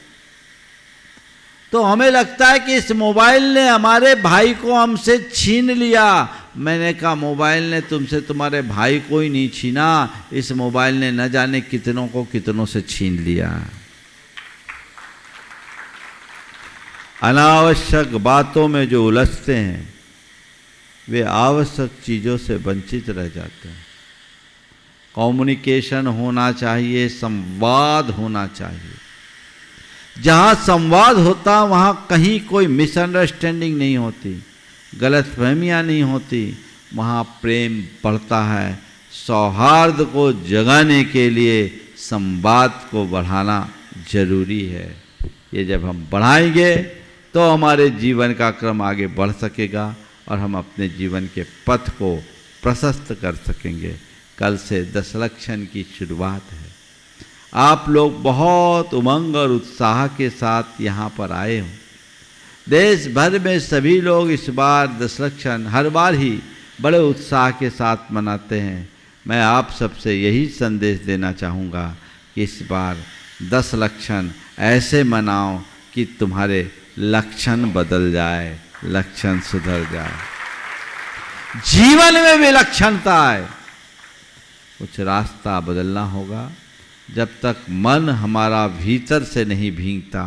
तो हमें लगता है कि इस मोबाइल ने हमारे भाई को हमसे छीन लिया। मैंने कहा मोबाइल ने तुमसे तुम्हारे भाई को ही नहीं छीना, इस मोबाइल ने न जाने कितनों को कितनों से छीन लिया। अनावश्यक बातों में जो उलझते हैं वे आवश्यक चीज़ों से वंचित रह जाते हैं। कम्युनिकेशन होना चाहिए, संवाद होना चाहिए। जहाँ संवाद होता वहाँ कहीं कोई मिसअंडरस्टैंडिंग नहीं होती, गलतफहमियाँ नहीं होती, वहाँ प्रेम बढ़ता है। सौहार्द को जगाने के लिए संवाद को बढ़ाना जरूरी है। ये जब हम बढ़ाएंगे तो हमारे जीवन का क्रम आगे बढ़ सकेगा और हम अपने जीवन के पथ को प्रशस्त कर सकेंगे। कल से 10 लक्षण की शुरुआत है। आप लोग बहुत उमंग और उत्साह के साथ यहाँ पर आए हो। देश भर में सभी लोग इस बार 10 लक्षण हर बार ही बड़े उत्साह के साथ मनाते हैं। मैं आप सबसे यही संदेश देना चाहूँगा कि इस बार 10 लक्षण ऐसे मनाओ कि तुम्हारे लक्षण बदल जाए, लक्षण सुधर जाए, जीवन में विलक्षणता आए। कुछ रास्ता बदलना होगा। जब तक मन हमारा भीतर से नहीं भीगता